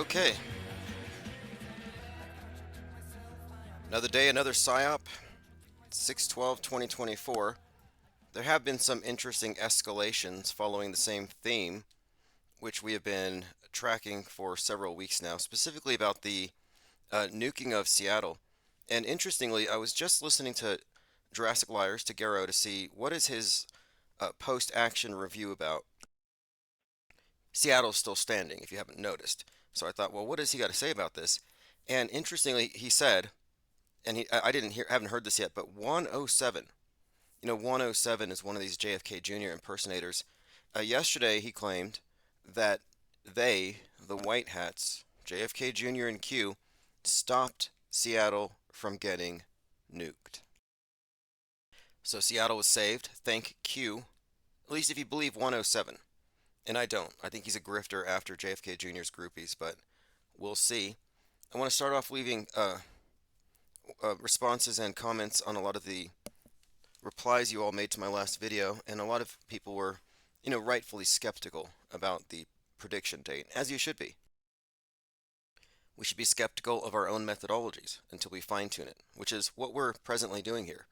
Okay, another day, another PSYOP, 6/12/2024. There have been some interesting escalations following the same theme, which we have been tracking for several weeks now, specifically about the nuking of Seattle. And interestingly, I was just listening to Jurassic Liars to Garo to see what is his post-action review about. Seattle's still standing, if you haven't noticed. So I thought, well, what has he got to say about this? And interestingly, he said, and I didn't haven't heard this yet, but 107. 107 is one of these JFK Jr. impersonators. Yesterday, he claimed that the White Hats, JFK Jr. and Q, stopped Seattle from getting nuked. So Seattle was saved. Thank Q. At least if you believe 107. And I don't. I think he's a grifter after JFK Jr.'s groupies, but we'll see. I want to start off leaving responses and comments on a lot of the replies you all made to my last video, and a lot of people were, rightfully skeptical about the prediction date, as you should be. We should be skeptical of our own methodologies until we fine-tune it, which is what we're presently doing here.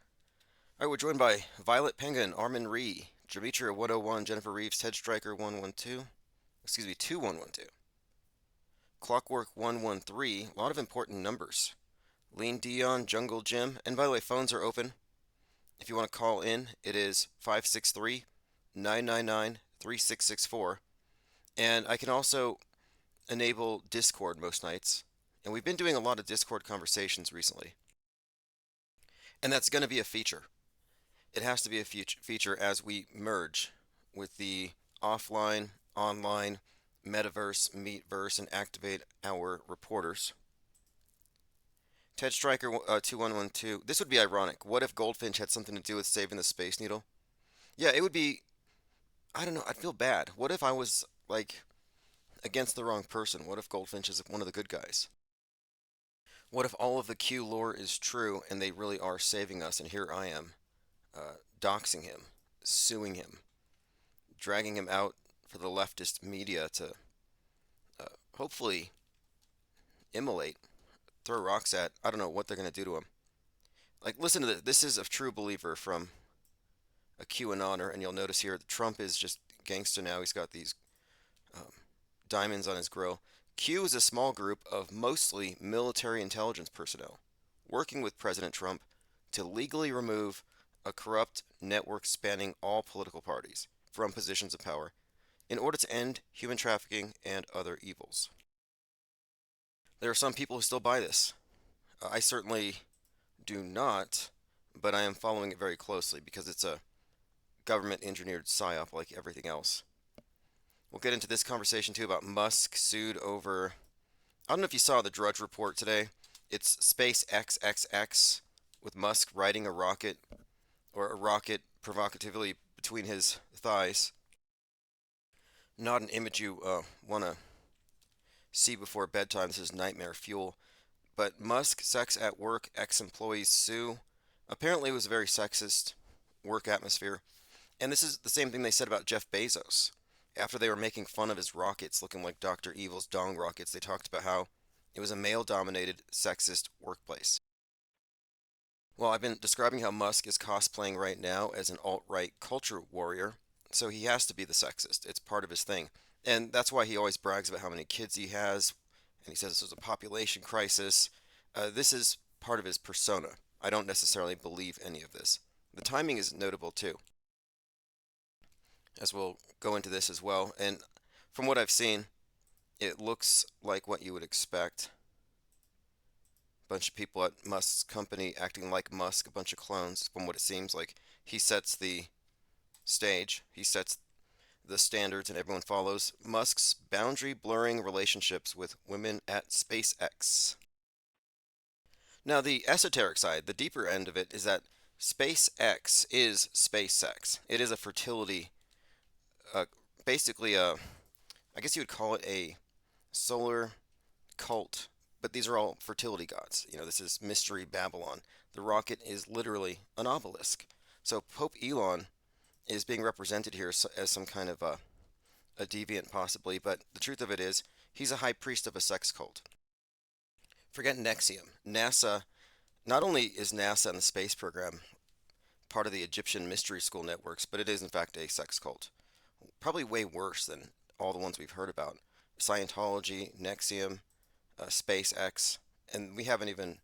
All right, we're joined by Violet Penguin, Armin Ree, Demetria 101, Jennifer Reeves, Ted Striker 112, 2112. Clockwork 113, a lot of important numbers. Lean Dion, Jungle Jim, and by the way, phones are open. If you want to call in, it is 563-999-3664. And I can also enable Discord most nights. And we've been doing a lot of Discord conversations recently. And that's going to be a feature. It has to be a feature as we merge with the offline, online, metaverse, meetverse, and activate our reporters. Ted Striker 2112. This would be ironic. What if Goldfinch had something to do with saving the Space Needle? Yeah, it would be. I don't know. I'd feel bad. What if I was, like, against the wrong person? What if Goldfinch is one of the good guys? What if all of the Q lore is true and they really are saving us, and here I am, doxing him, suing him, dragging him out for the leftist media to hopefully immolate, throw rocks at. I don't know what they're going to do to him. Like, listen to this. This is a true believer from a QAnoner, and you'll notice here that Trump is just gangster now. He's got these um, diamonds on his grill. Q is a small group of mostly military intelligence personnel working with President Trump to legally remove a corrupt network spanning all political parties from positions of power in order to end human trafficking and other evils. There are some people who still buy this. I certainly do not, but I am following it very closely because it's a government engineered psyop like everything else. We'll get into this conversation too about Musk sued over. I don't know if you saw the Drudge Report today. It's Space XXX with Musk riding a rocket, or a rocket provocatively between his thighs. Not an image you want to see before bedtime. This is nightmare fuel. But Musk, sex at work, ex-employees sue. Apparently it was a very sexist work atmosphere. And this is the same thing they said about Jeff Bezos. After they were making fun of his rockets looking like Dr. Evil's dong rockets, they talked about how it was a male-dominated, sexist workplace. Well, I've been describing how Musk is cosplaying right now as an alt-right culture warrior, so he has to be the sexist. It's part of his thing. And that's why he always brags about how many kids he has, and he says this is a population crisis. This is part of his persona. I don't necessarily believe any of this. The timing is notable too, as we'll go into this as well. And from what I've seen, it looks like what you would expect. A bunch of people at Musk's company acting like Musk, a bunch of clones, from what it seems like. He sets the stage, he sets the standards, and everyone follows. Musk's boundary blurring relationships with women at SpaceX. Now, the esoteric side, the deeper end of it, is that SpaceX is space sex. It is a fertility, uh, basically I guess you would call it a solar cult, but these are all fertility gods. This is Mystery Babylon. The rocket is literally an obelisk. So Pope Elon is being represented here as some kind of a deviant possibly, but the truth of it is He's a high priest of a sex cult. Forget Nexium. NASA, not only is NASA and the space program part of the Egyptian mystery school networks, but it is in fact a sex cult. Probably way worse than all the ones we've heard about. Scientology, Nexium, SpaceX, and we haven't even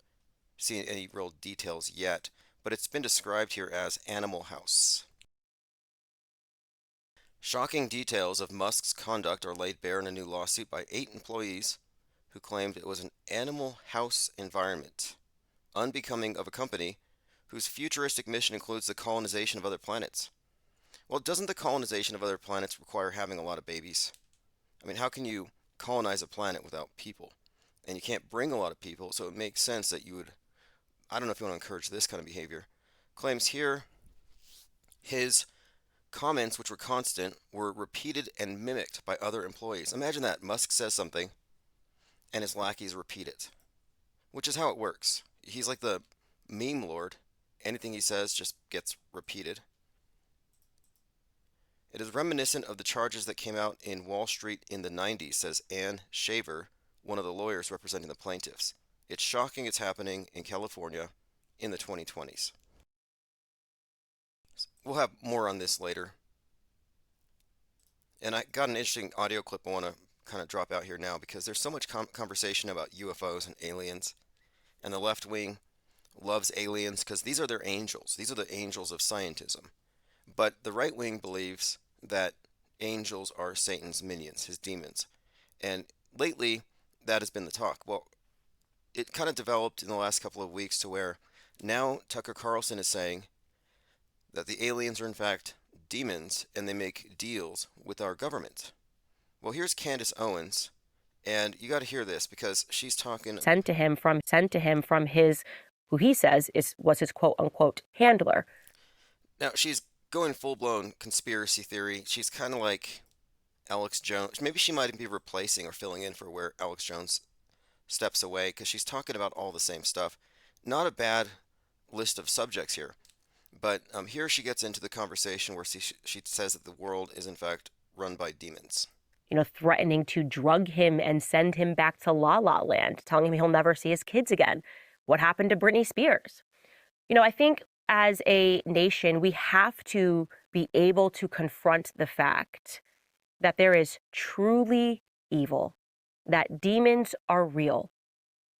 seen any real details yet, but it's been described here as Animal House. Shocking details of Musk's conduct are laid bare in a new lawsuit by 8 employees who claimed it was an animal house environment, unbecoming of a company whose futuristic mission includes the colonization of other planets. Well, doesn't the colonization of other planets require having a lot of babies? I mean, how can you colonize a planet without people? And you can't bring a lot of people, so it makes sense that you would, I don't know if you want to encourage this kind of behavior. Claims here his comments, which were constant, were repeated and mimicked by other employees. Imagine that. Musk says something, and his lackeys repeat it, which is how it works. He's like the meme lord. Anything he says just gets repeated. It is reminiscent of the charges that came out in Wall Street in the 90s, says Ann Shaver, one of the lawyers representing the plaintiffs. It's shocking it's happening in California in the 2020s. We'll have more on this later. And I got an interesting audio clip I want to kind of drop out here now because there's so much conversation about UFOs and aliens. And the left wing loves aliens because these are their angels. These are the angels of scientism. But the right wing believes that angels are Satan's minions, his demons. And lately, that has been the talk. Well, it kind of developed in the last couple of weeks to where now Tucker Carlson is saying that the aliens are in fact demons and they make deals with our government. Well, here's Candace Owens, and you got to hear this because she's talking. Sent to him from his, who he says was his quote unquote handler. Now she's going full blown conspiracy theory. She's kind of like Alex Jones. Maybe she might be replacing or filling in for where Alex Jones steps away because she's talking about all the same stuff. Not a bad list of subjects here. But here she gets into the conversation where she says that the world is in fact run by demons. Threatening to drug him and send him back to La La Land, telling him he'll never see his kids again. What happened to Britney Spears? I think as a nation, we have to be able to confront the fact that there is truly evil, that demons are real.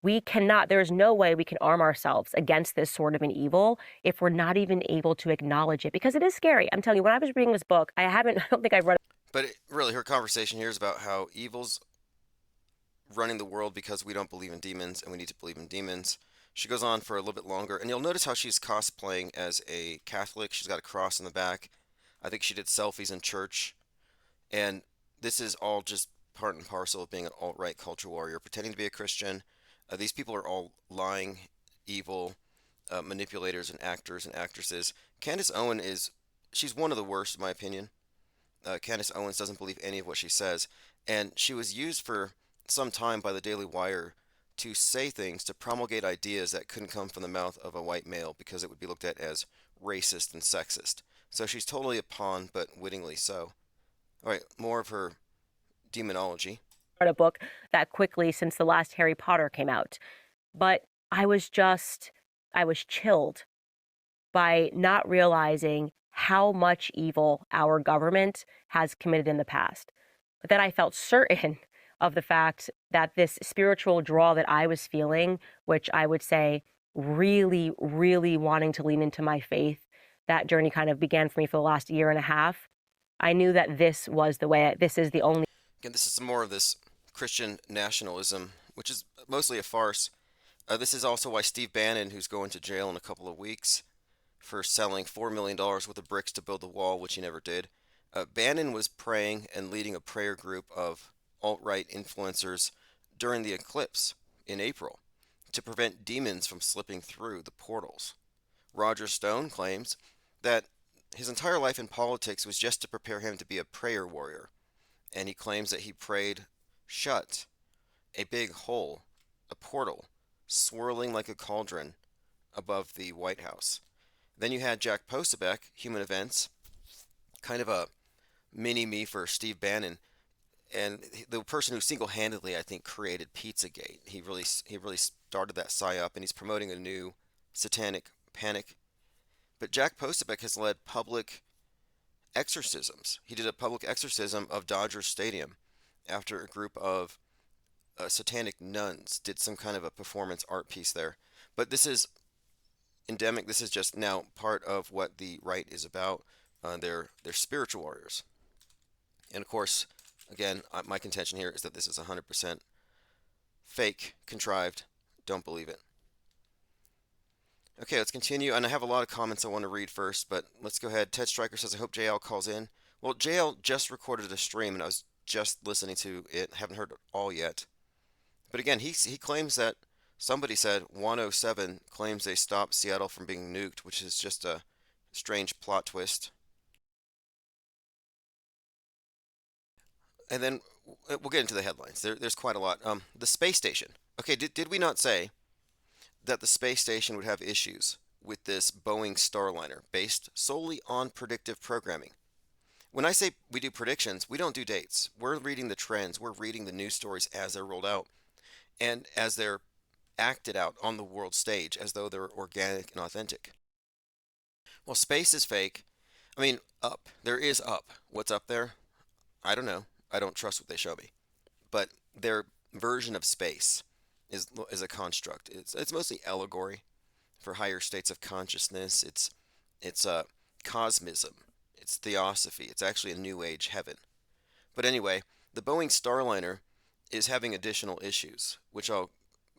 There is no way we can arm ourselves against this sort of an evil if we're not even able to acknowledge it, because it is scary. I'm telling you, when I was reading this book, I don't think I've read it. But really, her conversation here is about how evil's running the world because we don't believe in demons and we need to believe in demons. She goes on for a little bit longer, and you'll notice how she's cosplaying as a Catholic. She's got a cross in the back. I think she did selfies in church. And this is all just part and parcel of being an alt-right culture warrior, pretending to be a Christian. These people are all lying, evil manipulators and actors and actresses. Candace Owens she's one of the worst in my opinion. Candace Owens doesn't believe any of what she says, and she was used for some time by the Daily Wire to say things, to promulgate ideas that couldn't come from the mouth of a white male because it would be looked at as racist and sexist. So she's totally a pawn, but wittingly so. All right, more of her demonology. Read a book that quickly since the last Harry Potter came out, but I was chilled by not realizing how much evil our government has committed in the past. But then I felt certain of the fact that this spiritual draw that I was feeling, which I would say really, really wanting to lean into my faith, that journey kind of began for me for the last year and a half. I knew that this was the way, this is the only. Again, this is some more of this Christian nationalism, which is mostly a farce. This is also why Steve Bannon, who's going to jail in a couple of weeks for selling $4 million worth of bricks to build the wall, which he never did. Bannon was praying and leading a prayer group of alt-right influencers during the eclipse in April to prevent demons from slipping through the portals. Roger Stone claims that his entire life in politics was just to prepare him to be a prayer warrior, and he claims that he prayed shut a big hole, a portal, swirling like a cauldron above the White House. Then you had Jack Posobiec, Human Events, kind of a mini-me for Steve Bannon. and the person who single-handedly, I think, created Pizzagate. He really started that psyop, and he's promoting a new satanic panic. But Jack Posobiec has led public exorcisms. He did a public exorcism of Dodger Stadium after a group of satanic nuns did some kind of a performance art piece there. But this is endemic. This is just now part of what the right is about. They're spiritual warriors, and of course, again, my contention here is that this is 100% fake, contrived. Don't believe it. Okay, let's continue. And I have a lot of comments I want to read first, but let's go ahead. Ted Stryker says, I hope JL calls in. Well, JL just recorded a stream, and I was just listening to it. Haven't heard it all yet. But again, he claims that somebody said 107 claims they stopped Seattle from being nuked, which is just a strange plot twist. And then we'll get into the headlines. There's quite a lot. The space station. Okay, did we not say that the space station would have issues with this Boeing Starliner based solely on predictive programming? When I say we do predictions, we don't do dates. We're reading the trends. We're reading the news stories as they're rolled out and as they're acted out on the world stage as though they're organic and authentic. Well, space is fake. I mean, up. There is up. What's up there? I don't know. I don't trust what they show me. But their version of space is a construct. It's mostly allegory for higher states of consciousness. It's cosmism. It's theosophy. It's actually a new age heaven. But anyway, the Boeing Starliner is having additional issues, which I'll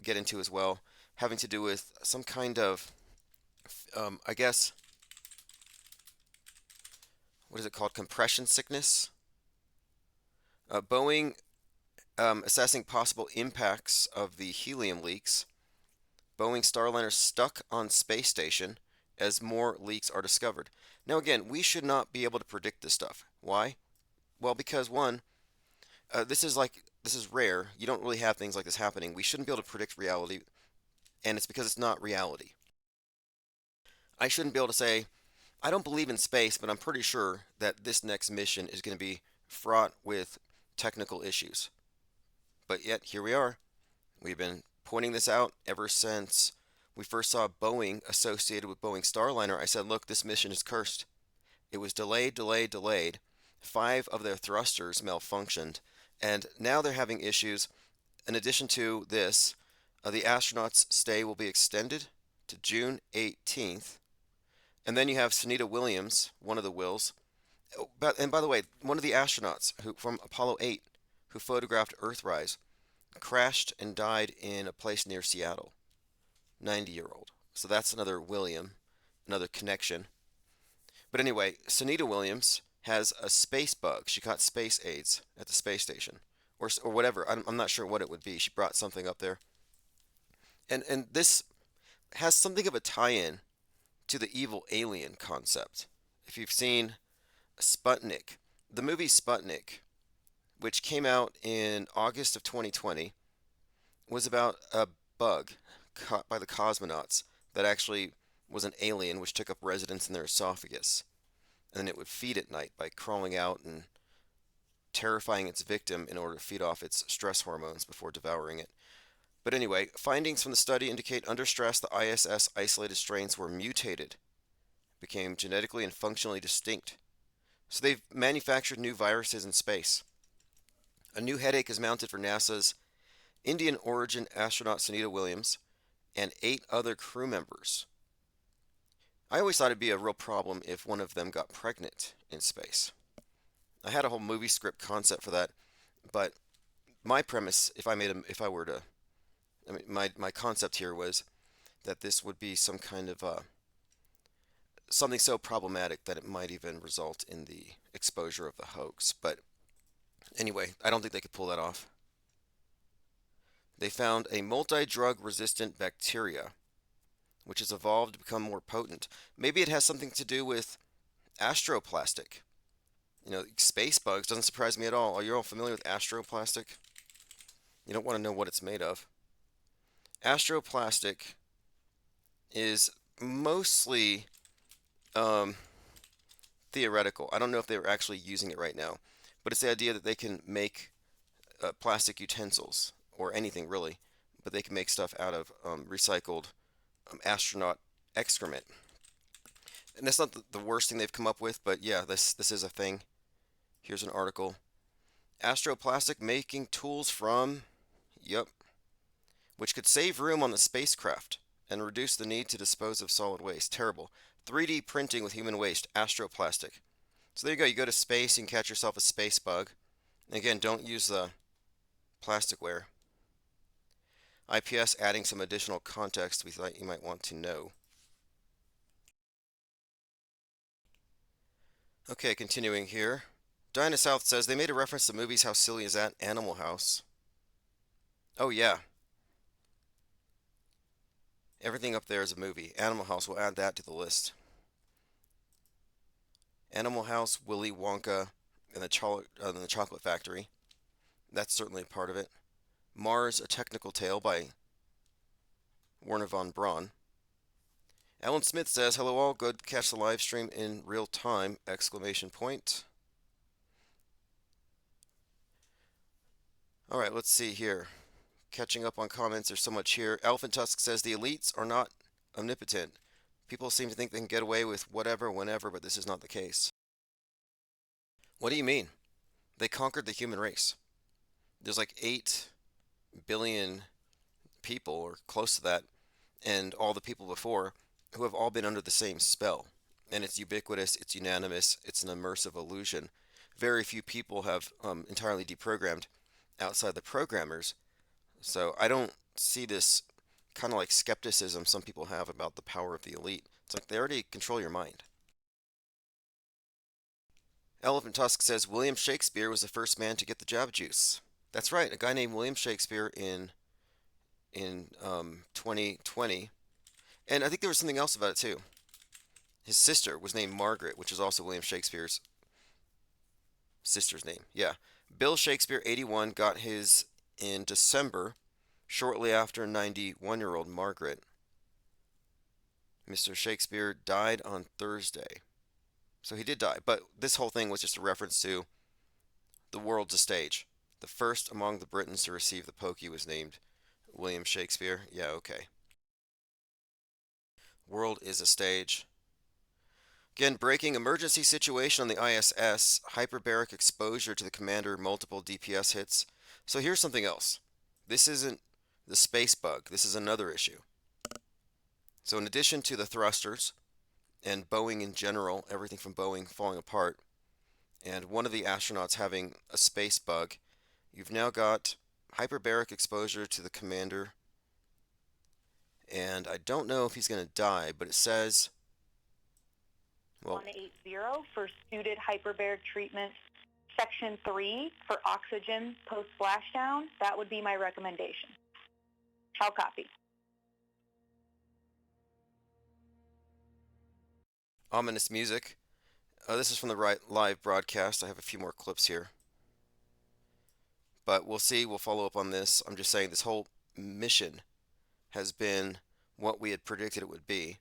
get into as well, having to do with some kind of, I guess, what is it called? Compression sickness. Boeing assessing possible impacts of the helium leaks. Boeing Starliner stuck on space station as more leaks are discovered. Now, again, we should not be able to predict this stuff. Why? Well, because one, this is rare. You don't really have things like this happening. We shouldn't be able to predict reality, and it's because it's not reality. I shouldn't be able to say, I don't believe in space, but I'm pretty sure that this next mission is going to be fraught with technical issues. But yet, here we are. We've been pointing this out ever since we first saw Boeing associated with Boeing Starliner. I said, look, this mission is cursed. It was delayed, delayed, delayed. 5 of their thrusters malfunctioned, and now they're having issues. In addition to this, the astronauts' stay will be extended to June 18th. And then you have Sunita Williams, one of the Wills. And by the way, one of the astronauts who from Apollo 8 who photographed Earthrise crashed and died in a place near Seattle. 90-year-old. So that's another William, another connection. But anyway, Sunita Williams has a space bug. She caught space AIDS at the space station, or whatever. I'm not sure what it would be. She brought something up there, and this has something of a tie-in to the evil alien concept. If you've seen Sputnik, the movie Sputnik, which came out in August of 2020, was about a bug caught by the cosmonauts that actually was an alien which took up residence in their esophagus. And then it would feed at night by crawling out and terrifying its victim in order to feed off its stress hormones before devouring it. But anyway, findings from the study indicate under stress the ISS isolated strains were mutated, became genetically and functionally distinct. So they've manufactured new viruses in space. A new headache is mounted for NASA's Indian origin astronaut Sunita Williams and 8 other crew members. I always thought it'd be a real problem if one of them got pregnant in space. I had a whole movie script concept for that, but my premise, if I were to, I mean, my concept here was that this would be some kind of something so problematic that it might even result in the exposure of the hoax. But anyway, I don't think they could pull that off. They found a multi-drug resistant bacteria which has evolved to become more potent. Maybe it has something to do with astroplastic. You know, space bugs doesn't surprise me at all. Are you all familiar with astroplastic? You don't want to know what it's made of. Astroplastic is mostly um, theoretical. I don't know if they're actually using it right now, but it's the idea that they can make plastic utensils or anything really, but they can make stuff out of recycled astronaut excrement. And that's not the worst thing they've come up with, but yeah, this is a thing. Here's an article. Astroplastic making tools from, yep, which could save room on the spacecraft and reduce the need to dispose of solid waste. Terrible. 3D printing with human waste, astroplastic. So there you go. You go to space, you can catch yourself a space bug. And again, don't use the plasticware. IPS adding some additional context we thought you might want to know. Okay, continuing here. Dinah South says they made a reference to movies. How silly is that? Animal House. Oh yeah, everything up there is a movie. Animal House, we'll add that to the list. Animal House, Willy Wonka, and the Chocolate Factory. That's certainly a part of it. Mars, A Technical Tale by Werner von Braun. Alan Smith says, hello all, good catch the live stream in real time, exclamation point. Alright, let's see here. Catching up on comments, there's so much here. Elephant Tusk says, the elites are not omnipotent. People seem to think they can get away with whatever, whenever, but this is not the case. What do you mean? They conquered the human race. There's like 8 billion people, or close to that, and all the people before, who have all been under the same spell. And it's ubiquitous, it's unanimous, it's an immersive illusion. Very few people have entirely deprogrammed outside the programmers. So I don't see this kind of like skepticism some people have about the power of the elite. It's like they already control your mind. Elephant Tusk says William Shakespeare was the first man to get the jab juice. That's right, a guy named William Shakespeare in 2020. And I think there was something else about it too. His sister was named Margaret, which is also William Shakespeare's sister's name. Yeah. Bill Shakespeare, 81, got his in December, shortly after 91-year-old Margaret. Mr. Shakespeare died on Thursday. So he did die, but this whole thing was just a reference to the world's a stage. The first among the Britons to receive the pokey was named William Shakespeare. Yeah, okay. World is a stage. Again, breaking emergency situation on the ISS, hyperbaric exposure to the commander, multiple DPS hits. So here's something else. This isn't the space bug. This is another issue. So in addition to the thrusters and Boeing in general, everything from Boeing falling apart, and one of the astronauts having a space bug, you've now got hyperbaric exposure to the commander. And I don't know if he's going to die, but it says, well, 180 for suited hyperbaric treatment. Section 3 for oxygen post-splashdown. That would be my recommendation. I'll copy. ominous music. This is from the live broadcast. I have a few more clips here. But we'll see. We'll follow up on this. I'm just saying this whole mission has been what we had predicted it would be.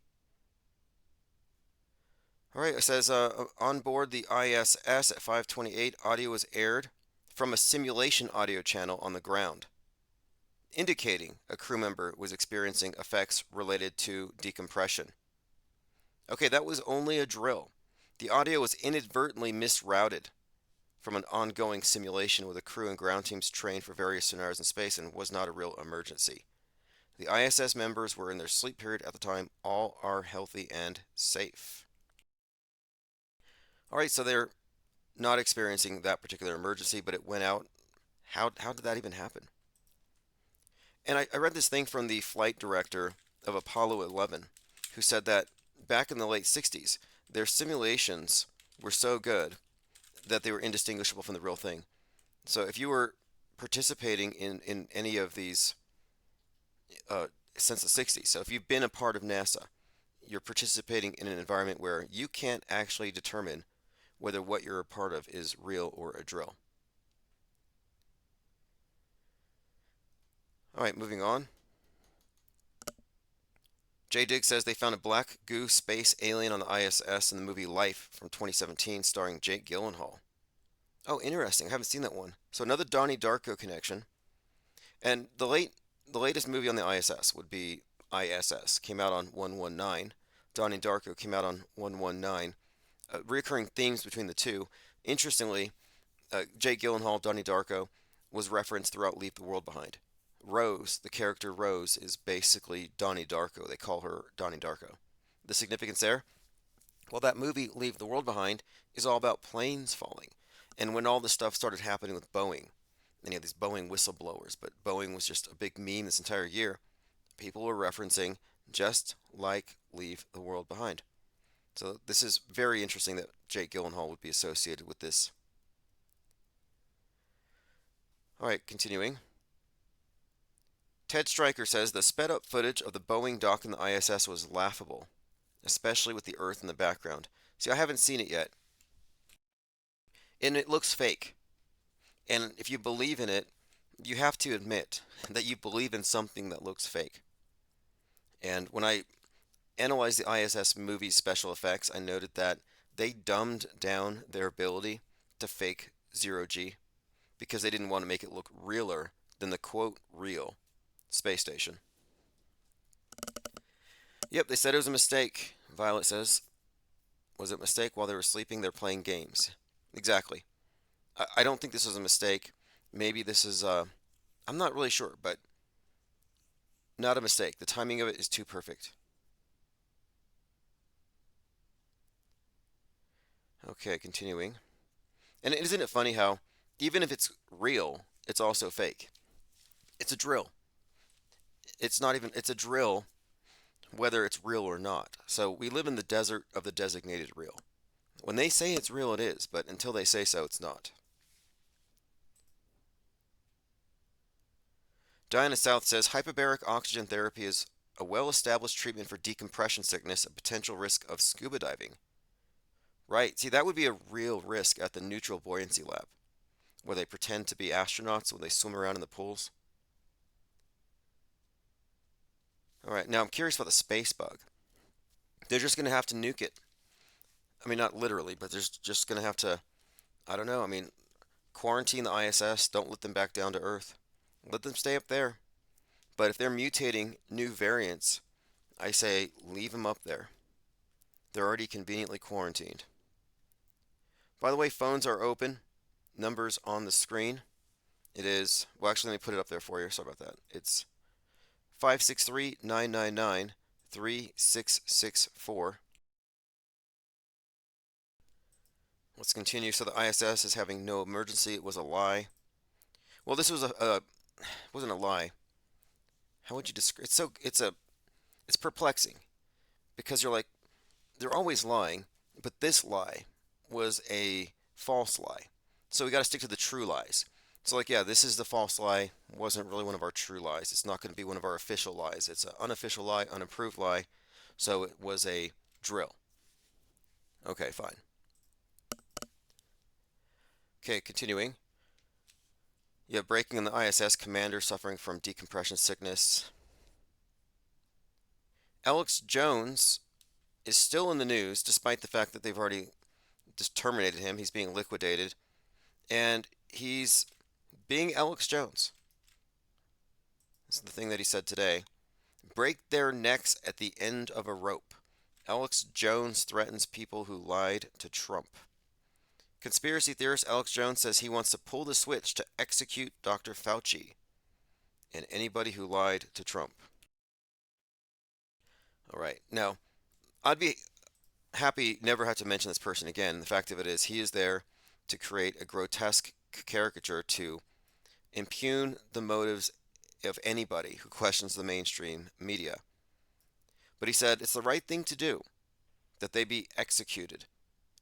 All right, it says on board the ISS at 5:28, audio was aired from a simulation audio channel on the ground, indicating a crew member was experiencing effects related to decompression. Okay, that was only a drill. The audio was inadvertently misrouted from an ongoing simulation where the crew and ground teams trained for various scenarios in space and was not a real emergency. The ISS members were in their sleep period at the time. All are healthy and safe. All right, so they're not experiencing that particular emergency, but it went out. How did that even happen? And I read this thing from the flight director of Apollo 11, who said that back in the late 60s, their simulations were so good that they were indistinguishable from the real thing. So if you were participating in any of these since the 60s, so if you've been a part of NASA, you're participating in an environment where you can't actually determine whether what you're a part of is real or a drill. All right, moving on. J Dig says they found a black goo space alien on the ISS in the movie Life from 2017 starring Jake Gyllenhaal. Oh, interesting. I haven't seen that one. So another Donnie Darko connection. And the latest movie on the ISS would be ISS. Came out on 119. Donnie Darko came out on 119. Recurring themes between the two. Interestingly, Jake Gyllenhaal, Donnie Darko, was referenced throughout Leave the World Behind. Rose, the character Rose, is basically Donnie Darko. They call her Donnie Darko. The significance there? Well, that movie, Leave the World Behind, is all about planes falling. And when all this stuff started happening with Boeing, and you had these Boeing whistleblowers, but Boeing was just a big meme this entire year, people were referencing just like Leave the World Behind. So this is very interesting that Jake Gyllenhaal would be associated with this. All right, continuing. Ted Stryker says the sped up footage of the Boeing docking the ISS was laughable, especially with the Earth in the background. See, I haven't seen it yet, and it looks fake. And if you believe in it, you have to admit that you believe in something that looks fake. And when I analyzed the ISS movie's special effects, I noted that they dumbed down their ability to fake zero G because they didn't want to make it look realer than the quote real space station. Yep, they said it was a mistake. Violet says, was it a mistake while they were sleeping? They're playing games. Exactly. I don't think this was a mistake. Maybe this is, I'm not really sure, but not a mistake. The timing of it is too perfect. Okay, continuing. And isn't it funny how, even if it's real, it's also fake? It's a drill. It's not even, it's a drill whether it's real or not. So we live in the desert of the designated real. When they say it's real, it is, but until they say so, it's not. Diana South says hyperbaric oxygen therapy is a well established treatment for decompression sickness, a potential risk of scuba diving. Right, see, that would be a real risk at the neutral buoyancy lab, where they pretend to be astronauts when they swim around in the pools. All right, now I'm curious about the space bug. They're just going to have to nuke it. I mean, not literally, but they're just going to have to, I don't know, I mean, quarantine the ISS, don't let them back down to Earth. Let them stay up there. But if they're mutating new variants, I say leave them up there. They're already conveniently quarantined. By the way, phones are open. Numbers on the screen. It is, well, actually, let me put it up there for you. Sorry about that. It's 563-999-3664. Let's continue. So the ISS is having no emergency. It was a lie. Well, this was wasn't a lie. How would you describe? It's perplexing because you're like they're always lying, but this lie was a false lie. So we got to stick to the true lies. So like yeah, this is the false lie. Wasn't really one of our true lies. It's not going to be one of our official lies. It's an unofficial lie, unapproved lie. So it was a drill. Okay, fine. Okay, continuing. You have breaking on the ISS commander suffering from decompression sickness. Alex Jones is still in the news despite the fact that they've already just terminated him. He's being liquidated. And he's being Alex Jones. This is the thing that he said today. Break their necks at the end of a rope. Alex Jones threatens people who lied to Trump. Conspiracy theorist Alex Jones says he wants to pull the switch to execute Dr. Fauci and anybody who lied to Trump. All right. Now, I'd be happy never have to mention this person again. The fact of it is, he is there to create a grotesque caricature to impugn the motives of anybody who questions the mainstream media. But he said it's the right thing to do, that they be executed.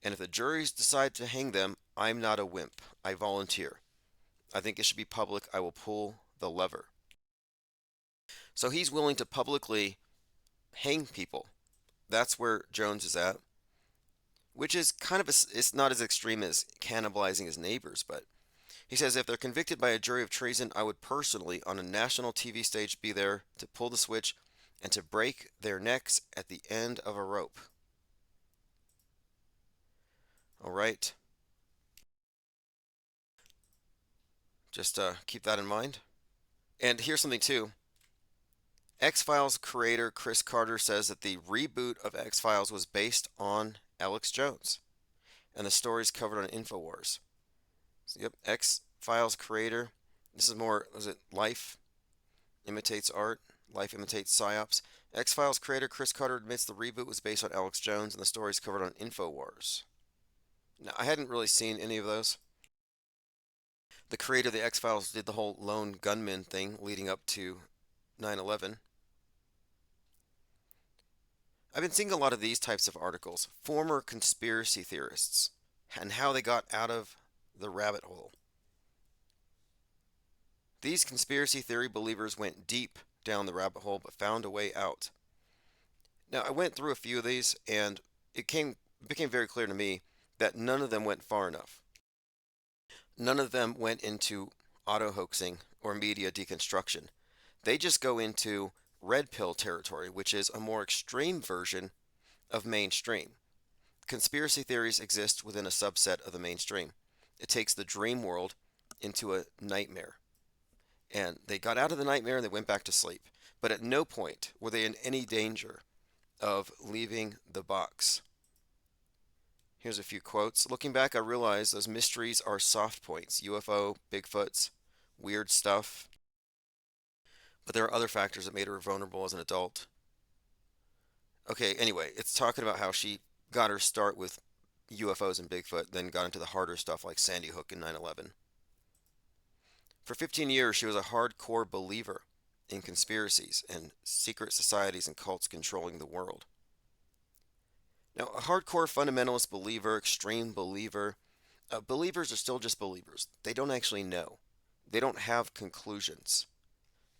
And if the juries decide to hang them, I'm not a wimp. I volunteer. I think it should be public. I will pull the lever. So he's willing to publicly hang people. That's where Jones is at, which is kind of it's not as extreme as cannibalizing his neighbors, but he says if they're convicted by a jury of treason, I would personally, on a national TV stage, be there to pull the switch and to break their necks at the end of a rope. All right. Just keep that in mind. And here's something too. X-Files creator Chris Carter says that the reboot of X-Files was based on Alex Jones, and the story's covered on InfoWars. So, yep, X-Files creator. This is more, was it Life Imitates Art? Life Imitates Psyops. X-Files creator Chris Carter admits the reboot was based on Alex Jones, and the story's covered on InfoWars. Now, I hadn't really seen any of those. The creator of the X-Files did the whole lone gunman thing leading up to 9/11. I've been seeing a lot of these types of articles, former conspiracy theorists, and how they got out of the rabbit hole. These conspiracy theory believers went deep down the rabbit hole but found a way out. Now, I went through a few of these, and it became very clear to me that none of them went far enough. None of them went into auto hoaxing or media deconstruction. They just go into red pill territory, which is a more extreme version of mainstream. Conspiracy theories exist within a subset of the mainstream. It takes the dream world into a nightmare. And they got out of the nightmare and they went back to sleep. But at no point were they in any danger of leaving the box. Here's a few quotes. Looking back, I realized those mysteries are soft points. UFO, Bigfoots, weird stuff. But there are other factors that made her vulnerable as an adult. Okay, anyway, it's talking about how she got her start with UFOs and Bigfoot, then got into the harder stuff like Sandy Hook and 9/11. For 15 years, she was a hardcore believer in conspiracies and secret societies and cults controlling the world. Now, a hardcore fundamentalist believer, extreme believer, believers are still just believers. They don't actually know. They don't have conclusions.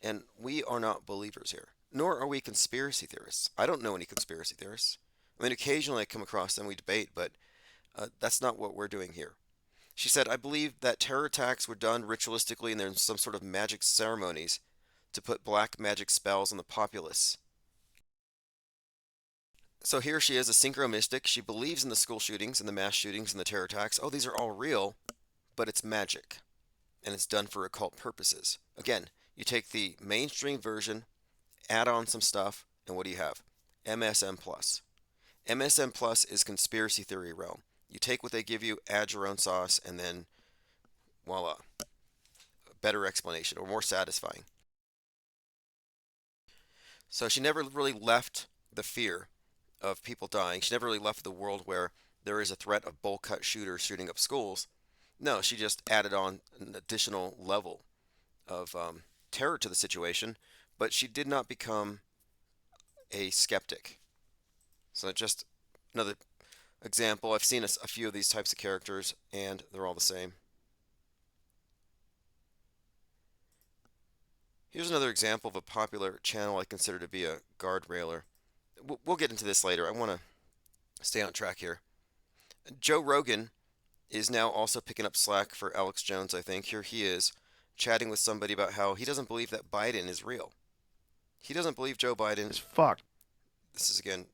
And we are not believers here, nor are we conspiracy theorists. I don't know any conspiracy theorists. I mean, occasionally I come across them, we debate, but that's not what we're doing here. She said, I believe that terror attacks were done ritualistically and there's some sort of magic ceremonies to put black magic spells on the populace. So here she is, a synchro mystic. She believes in the school shootings and the mass shootings and the terror attacks. Oh, these are all real, but it's magic. And it's done for occult purposes. Again, you take the mainstream version, add on some stuff, and what do you have? MSM Plus. MSM Plus is conspiracy theory realm. You take what they give you, add your own sauce, and then voila, a better explanation or more satisfying. So she never really left the fear of people dying. She never really left the world where there is a threat of bowl cut shooters shooting up schools. No, she just added on an additional level of terror to the situation, but she did not become a skeptic. So just another example. I've seen a few of these types of characters, and they're all the same. Here's another example of a popular channel I consider to be a guardrailer. We'll get into this later. I want to stay on track here. Joe Rogan is now also picking up slack for Alex Jones, I think. Here he is chatting with somebody about how he doesn't believe that Biden is real. He doesn't believe Joe Biden. It's fucked. This is again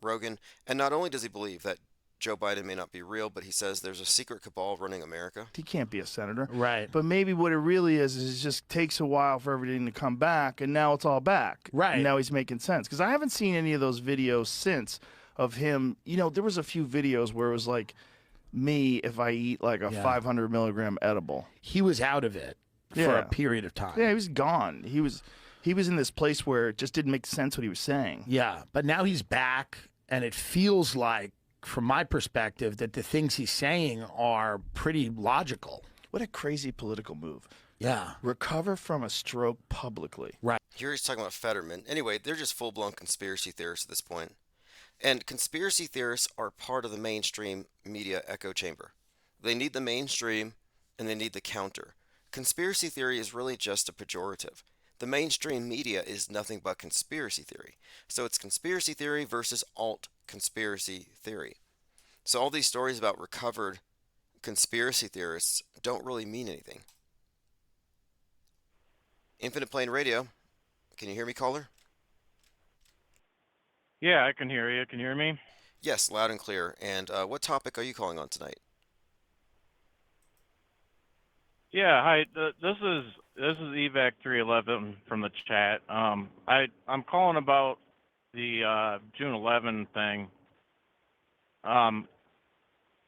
Rogan. And not only does he believe that Joe Biden may not be real, but he says there's a secret cabal running America. He can't be a senator. Right. But maybe what it really is it just takes a while for everything to come back, and now it's all back. Right. And now he's making sense. Because I haven't seen any of those videos since of him. You know, there was a few videos where it was like me if I eat like a 500 milligram edible. He was out of it for a period of time. Yeah, he was gone. He was in this place where it just didn't make sense what he was saying. Yeah, but now he's back, and it feels like, from my perspective, that the things he's saying are pretty logical. What a crazy political move. Yeah. Recover from a stroke publicly. Right. Here he's talking about Fetterman. Anyway, they're just full-blown conspiracy theorists at this point. And conspiracy theorists are part of the mainstream media echo chamber. They need the mainstream and they need the counter. Conspiracy theory is really just a pejorative. The mainstream media is nothing but conspiracy theory. So it's conspiracy theory versus alt conspiracy theory. So all these stories about recovered conspiracy theorists don't really mean anything. Infinite Plane Radio. Can you hear me, caller? Yeah, I can hear you. Can you hear me? Yes, loud and clear. And what topic are you calling on tonight? Yeah, hi. This is evac 311 from the chat. I'm calling about the June 11 thing. Um,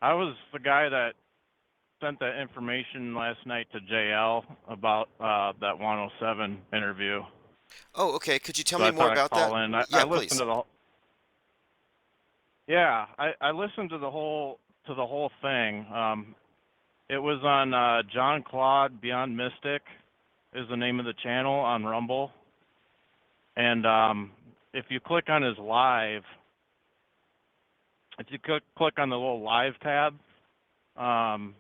I was the guy that sent that information last night to JL about that 107 interview. Oh, okay. Could you tell So me I more thought I'd about that? call in. I Yeah, listened please. to the yeah, I listened to the whole thing. It was on John Claude Beyond Mystic is the name of the channel on Rumble. And if you click on his live, if you click on the little live tab, um,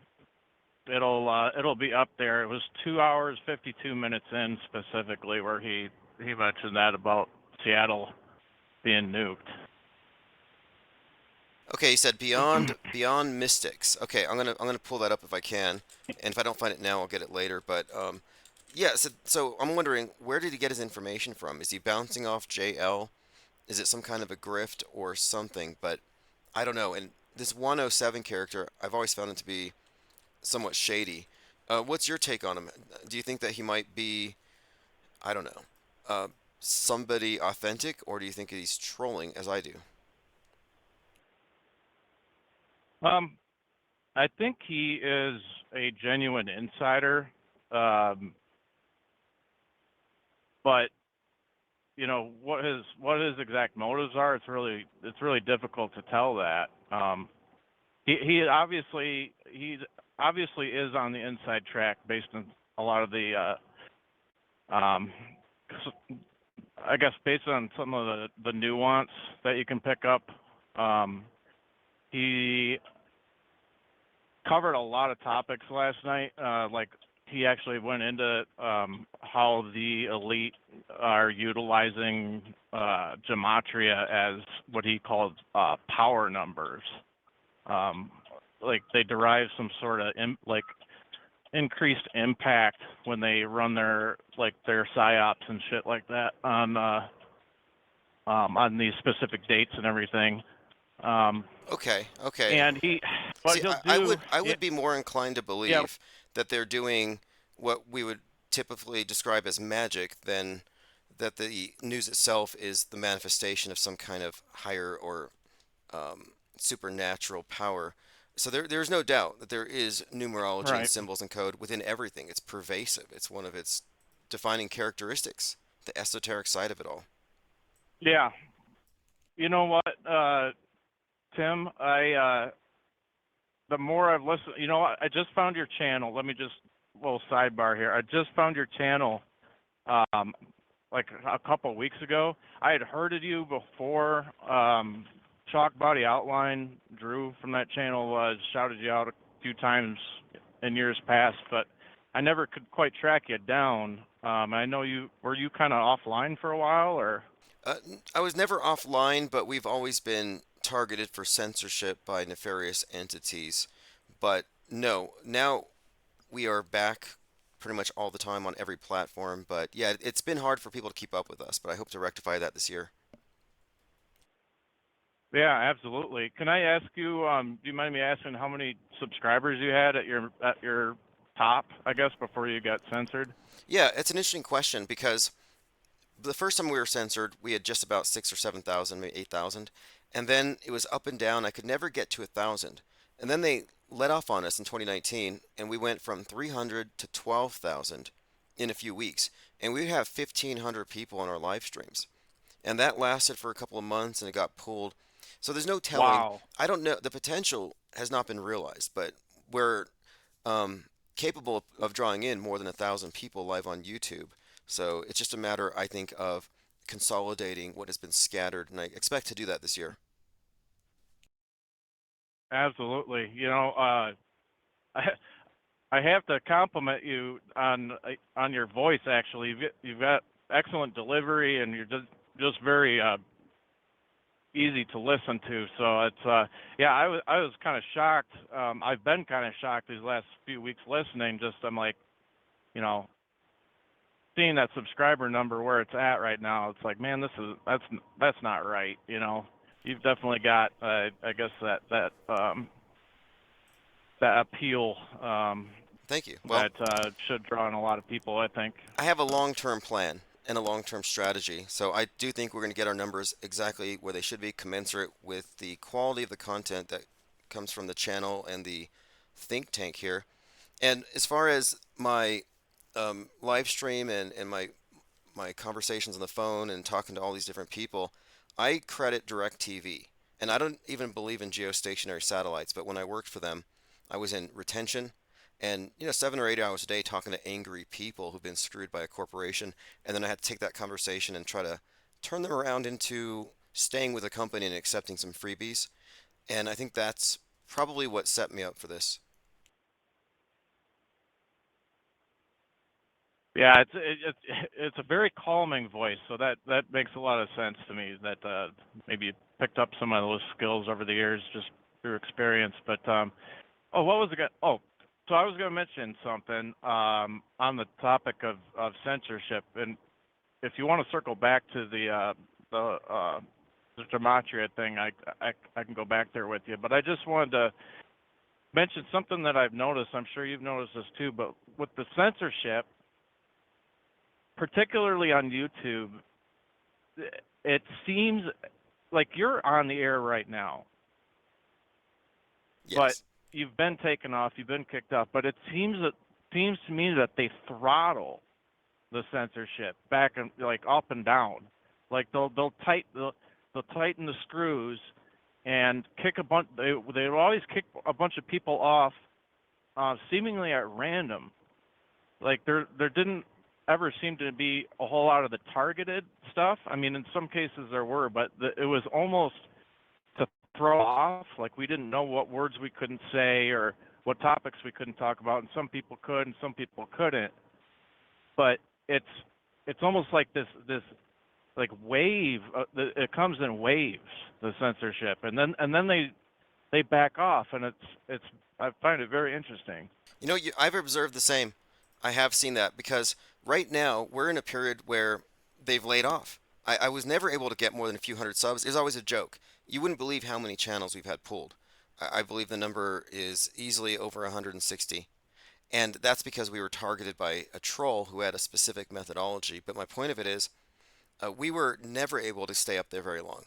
it'll be up there. It was 2 hours 52 minutes in specifically where he mentioned that about Seattle being nuked. Okay, you said Beyond Mystics. Okay, I'm gonna pull that up if I can, and if I don't find it now, I'll get it later. But yeah. So I'm wondering, where did he get his information from? Is he bouncing off JL? Is it some kind of a grift or something? But I don't know. And this 107 character, I've always found him to be somewhat shady. What's your take on him? Do you think that he might be, I don't know, uh, somebody authentic, or do you think he's trolling, as I do? Um, I think he is a genuine insider, um, but what his exact motives are. It's really difficult to tell that. He obviously is on the inside track based on a lot of the um, I guess based on some of the nuance that you can pick up. Um, he covered a lot of topics last night. Like he actually went into how the elite are utilizing gematria as what he called power numbers. Um, like they derive some sort of increased impact when they run their psyops and shit like that on these specific dates and everything. Um, Okay, okay. and what See, he'll I do, would I yeah, would be more inclined to yeah, believe that they're doing what we would typically describe as magic than that the news itself is the manifestation of some kind of higher or supernatural power. So there's no doubt that there is numerology and right, symbols and code within everything. It's pervasive. It's one of its defining characteristics, the esoteric side of it all. yeah. You know what, Tim? The more I've listened, you know what? I just found your channel. Let me just little sidebar here. I just found your channel, um, like a couple weeks ago. I had heard of you before. Chalk Body Outline, Drew from that channel, shouted you out a few times in years past, but I never could quite track you down. I know you kind of offline for a while, or I was never offline, but we've always been targeted for censorship by nefarious entities. But no, now we are back pretty much all the time on every platform. But yeah, it's been hard for people to keep up with us, but I hope to rectify that this year. yeah, absolutely. Can I ask you? Do you mind me asking how many subscribers you had at your top? I guess before you got censored. Yeah, it's an interesting question because the first time we were censored, we had just about 6 or 7 thousand, maybe 8,000, and then it was up and down. I could never get to 1,000, and then they let off on us in 2019, and we went from 300 to 12,000 in a few weeks, and we have 1,500 people on our live streams, and that lasted for a couple of months, and it got pulled. So there's no telling. Wow. I don't know. The potential has not been realized, but we're um, capable of drawing in more than 1,000 people live on YouTube. So it's just a matter, I think, of consolidating what has been scattered, and I expect to do that this year. Absolutely. I I have to compliment you on your voice. Actually, you've got excellent delivery, and you're just very easy to listen to. So it's yeah, I was kind of shocked. I've been kind of shocked these last few weeks listening. Just I'm like, you know, seeing that subscriber number where it's at right now. It's like, man, that's not right. You've definitely got I guess that appeal. Thank you. Well, that should draw in a lot of people, I think. I have a long-term plan and a long-term strategy. So I do think we're going to get our numbers exactly where they should be, commensurate with the quality of the content that comes from the channel and the think tank here. And as far as my live stream and my conversations on the phone and talking to all these different people, I credit DirecTV. And I don't even believe in geostationary satellites, but when I worked for them, I was in retention and 7 or 8 hours a day talking to angry people who've been screwed by a corporation, and then I had to take that conversation and try to turn them around into staying with a company and accepting some freebies. And I think that's probably what set me up for this. Yeah, it's a very calming voice, so that makes a lot of sense to me. That maybe you picked up some of those skills over the years just through experience. But oh, what was it? Oh, so I was going to mention something on the topic of censorship, and if you want to circle back to the gematria thing, I can go back there with you. But I just wanted to mention something that I've noticed. I'm sure you've noticed this too. But with the censorship, particularly on YouTube, it seems like you're on the air right now, but Yes. you've been taken off, you've been kicked off, but it seems to me that they throttle the censorship back and like up and down. Like they'll tighten the screws and kick a bunch. They always kick a bunch of people off, seemingly at random. Like there didn't ever seem to be a whole lot of the targeted stuff. I mean, in some cases there were, but it was almost to throw off. Like we didn't know what words we couldn't say or what topics we couldn't talk about, and some people could and some people couldn't. But it's almost like this like wave. It comes in waves, the censorship, and then they back off, and it's I find it very interesting. I've observed the same. I have seen that because right now we're in a period where they've laid off. I was never able to get more than a few hundred subs. It's always a joke. You wouldn't believe how many channels we've had pulled. I believe the number is easily over 160. And that's because we were targeted by a troll who had a specific methodology. But my point of it is, we were never able to stay up there very long.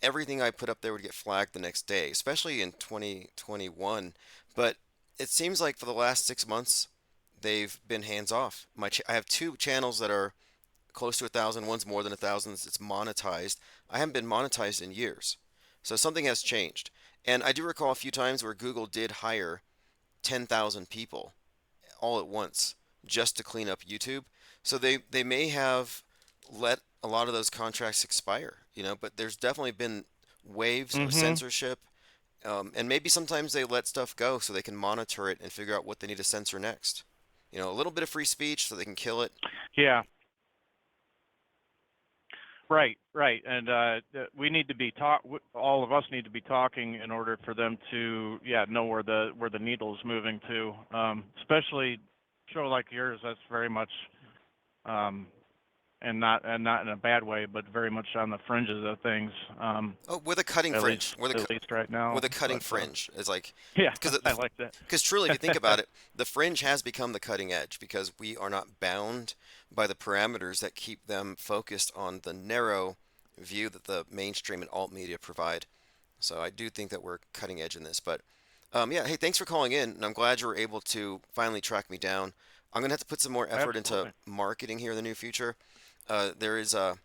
Everything I put up there would get flagged the next day, especially in 2021. But it seems like for the last 6 months, they've been hands off. I have two channels that are close to 1,000. One's more than 1,000. It's monetized. I haven't been monetized in years, so something has changed. And I do recall a few times where Google did hire 10,000 people all at once just to clean up YouTube. So they may have let a lot of those contracts expire, but there's definitely been waves of Mm-hmm. censorship. And maybe sometimes they let stuff go so they can monitor it and figure out what they need to censor next. A little bit of free speech so they can kill it. Yeah. Right, and we need to be all of us need to be talking in order for them to, know where the needle's moving to. Especially show like yours, that's very much, and not in a bad way, but very much on the fringes of things. Oh, with a cutting At least fringe. at least right now. With a cutting But fringe. It's like yeah, because I like that. because truly, if you think about it, the fringe has become the cutting edge because we are not bound by the parameters that keep them focused on the narrow view that the mainstream and alt media provide. So I do think that we're cutting edge in this. But yeah, hey, thanks for calling in, and I'm glad you were able to finally track me down. I'm gonna have to put some more effort into Absolutely. marketing here in the near future. There is a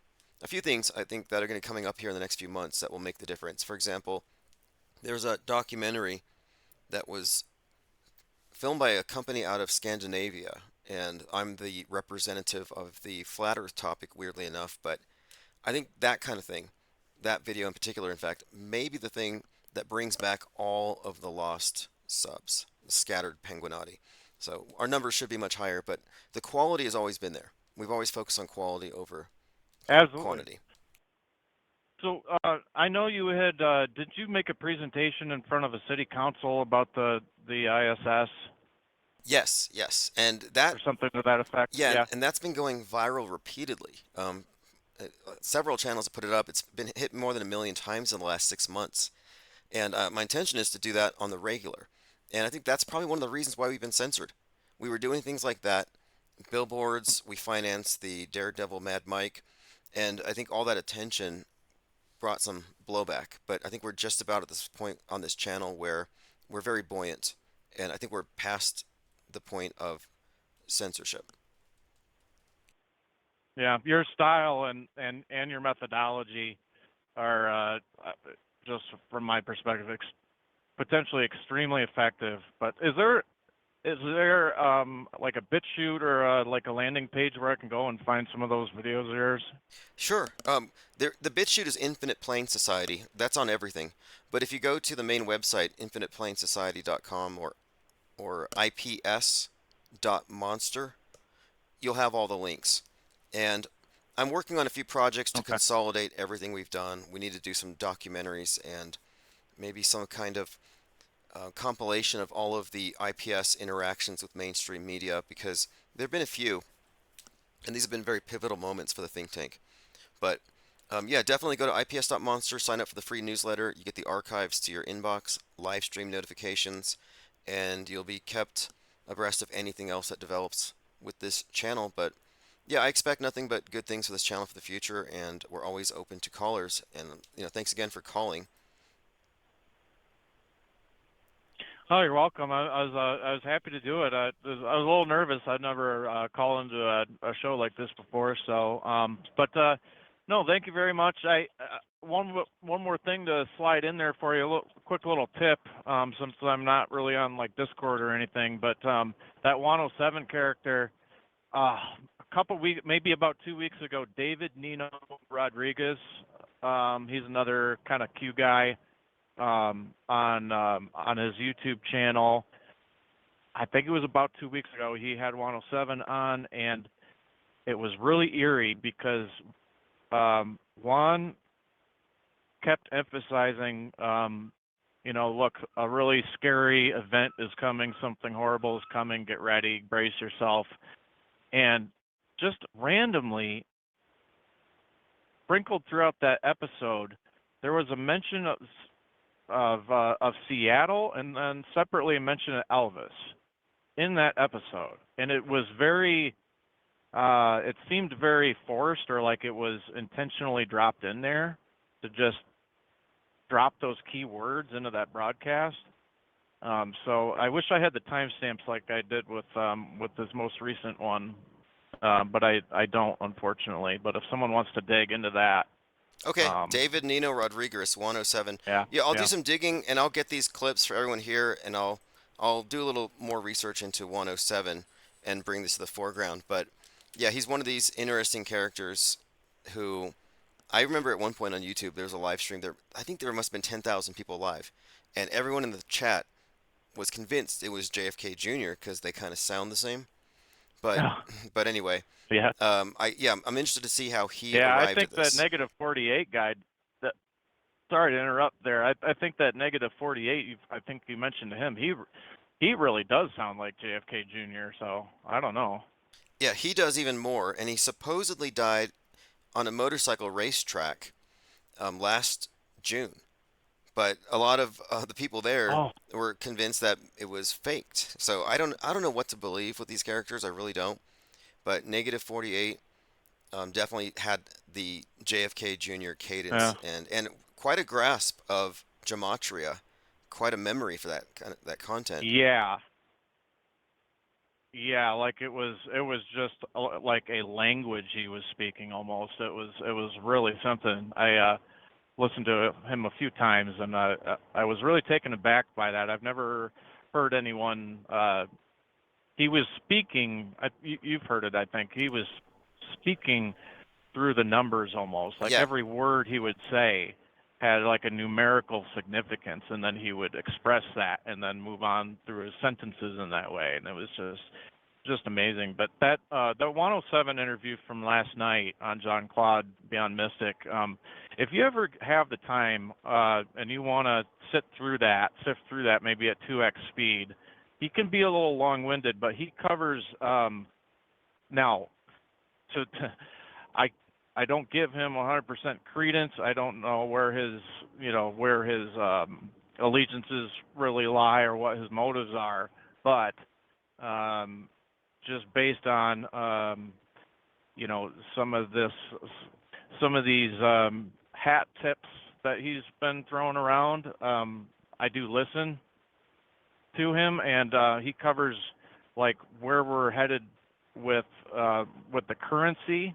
few things I think that are going to be coming up here in the next few months that will make the difference. For example, there's a documentary that was filmed by a company out of Scandinavia, and I'm the representative of the flat Earth topic, weirdly enough. But I think that kind of thing, that video in particular, in fact, may be the thing that brings back all of the lost subs, the scattered penguinati. So our numbers should be much higher, but the quality has always been there. We've always focused on quality over Absolutely. quantity. So I know you had. Did you make a presentation in front of a city council about the ISS Yes, yes, and that or something to that effect? yeah, Yeah. and that's been going viral repeatedly. Several channels have put it up. It's been hit more than 1 million times in the last 6 months, and my intention is to do that on the regular. And I think that's probably one of the reasons why we've been censored. we were doing things like that. Billboards, we financed the Daredevil Mad Mike, and I think all that attention brought some blowback. But I think we're just about at this point on this channel where we're very buoyant, and I think we're past the point of censorship. Yeah, your style and your methodology are just from my perspective potentially extremely effective. But is there like a BitChute or like a landing page where I can go and find some of those videos of yours? Sure. The BitChute is Infinite Plane Society. That's on everything. But if you go to the main website, infiniteplanesociety.com or ips.monster, you'll have all the links. And I'm working on a few projects to Okay. consolidate everything we've done. We need to do some documentaries and maybe some kind of compilation of all of the IPS interactions with mainstream media because there have been a few, and these have been very pivotal moments for the think tank. But yeah, definitely go to ips.monster, sign up for the free newsletter. You get the archives to your inbox, live stream notifications, and you'll be kept abreast of anything else that develops with this channel. But yeah, I expect nothing but good things for this channel for the future, and we're always open to callers. And thanks again for calling. Oh, you're welcome. I was happy to do it. I was a little nervous. I'd never called into a show like this before. So, no, thank you very much. One more thing to slide in there for you. Quick little tip. Since I'm not really on like Discord or anything, but that 107 character. A couple weeks, maybe about 2 weeks ago, David Nino Rodriguez. He's another kind of Q guy. On his YouTube channel. I think it was about 2 weeks ago. He had 107 on, and it was really eerie because Juan kept emphasizing, look, a really scary event is coming, something horrible is coming, get ready, brace yourself, and just randomly sprinkled throughout that episode, there was a mention of Seattle, and then separately a mention of Elvis in that episode, and it was very, it seemed very forced, or like it was intentionally dropped in there to just drop those key words into that broadcast. So I wish I had the timestamps like I did with this most recent one, but I don't, unfortunately. But if someone wants to dig into that. Okay, David Nino Rodriguez, 107. Yeah, I'll do some digging and I'll get these clips for everyone here, and I'll do a little more research into 107 and bring this to the foreground. But yeah, he's one of these interesting characters who I remember at one point on YouTube there was a live stream there. I think there must have been 10,000 people live, and everyone in the chat was convinced it was JFK Jr. because they kind of sound the same. But but anyway. Yeah. I'm interested to see how he Yeah, I arrived think at this. that negative 48 guy. Sorry to interrupt there. I think that negative 48. I think you mentioned him. He really does sound like JFK Jr. So I don't know. Yeah, he does even more, and he supposedly died on a motorcycle racetrack last June. But a lot of the people there were convinced that it was faked. So I don't know what to believe with these characters. I really don't. But negative 48 definitely had the JFK Jr. cadence and quite a grasp of gematria, quite a memory for that content. Yeah. Yeah, like it was just like a language he was speaking almost. It was really something. I listened to him a few times, and I was really taken aback by that. I've never heard anyone. He was speaking. You've heard it, I think. He was speaking through the numbers almost. Like every word he would say had like a numerical significance, and then he would express that and then move on through his sentences in that way. And it was just amazing. But that the 107 interview from last night on John Claude Beyond Mystic, if you ever have the time and you want to sift through that maybe at 2x speed, he can be a little long-winded, but he covers now. I don't give him 100% credence. I don't know where his allegiances really lie or what his motives are, but just based on some of these hat tips that he's been throwing around. I do listen to him, and he covers like where we're headed with the currency.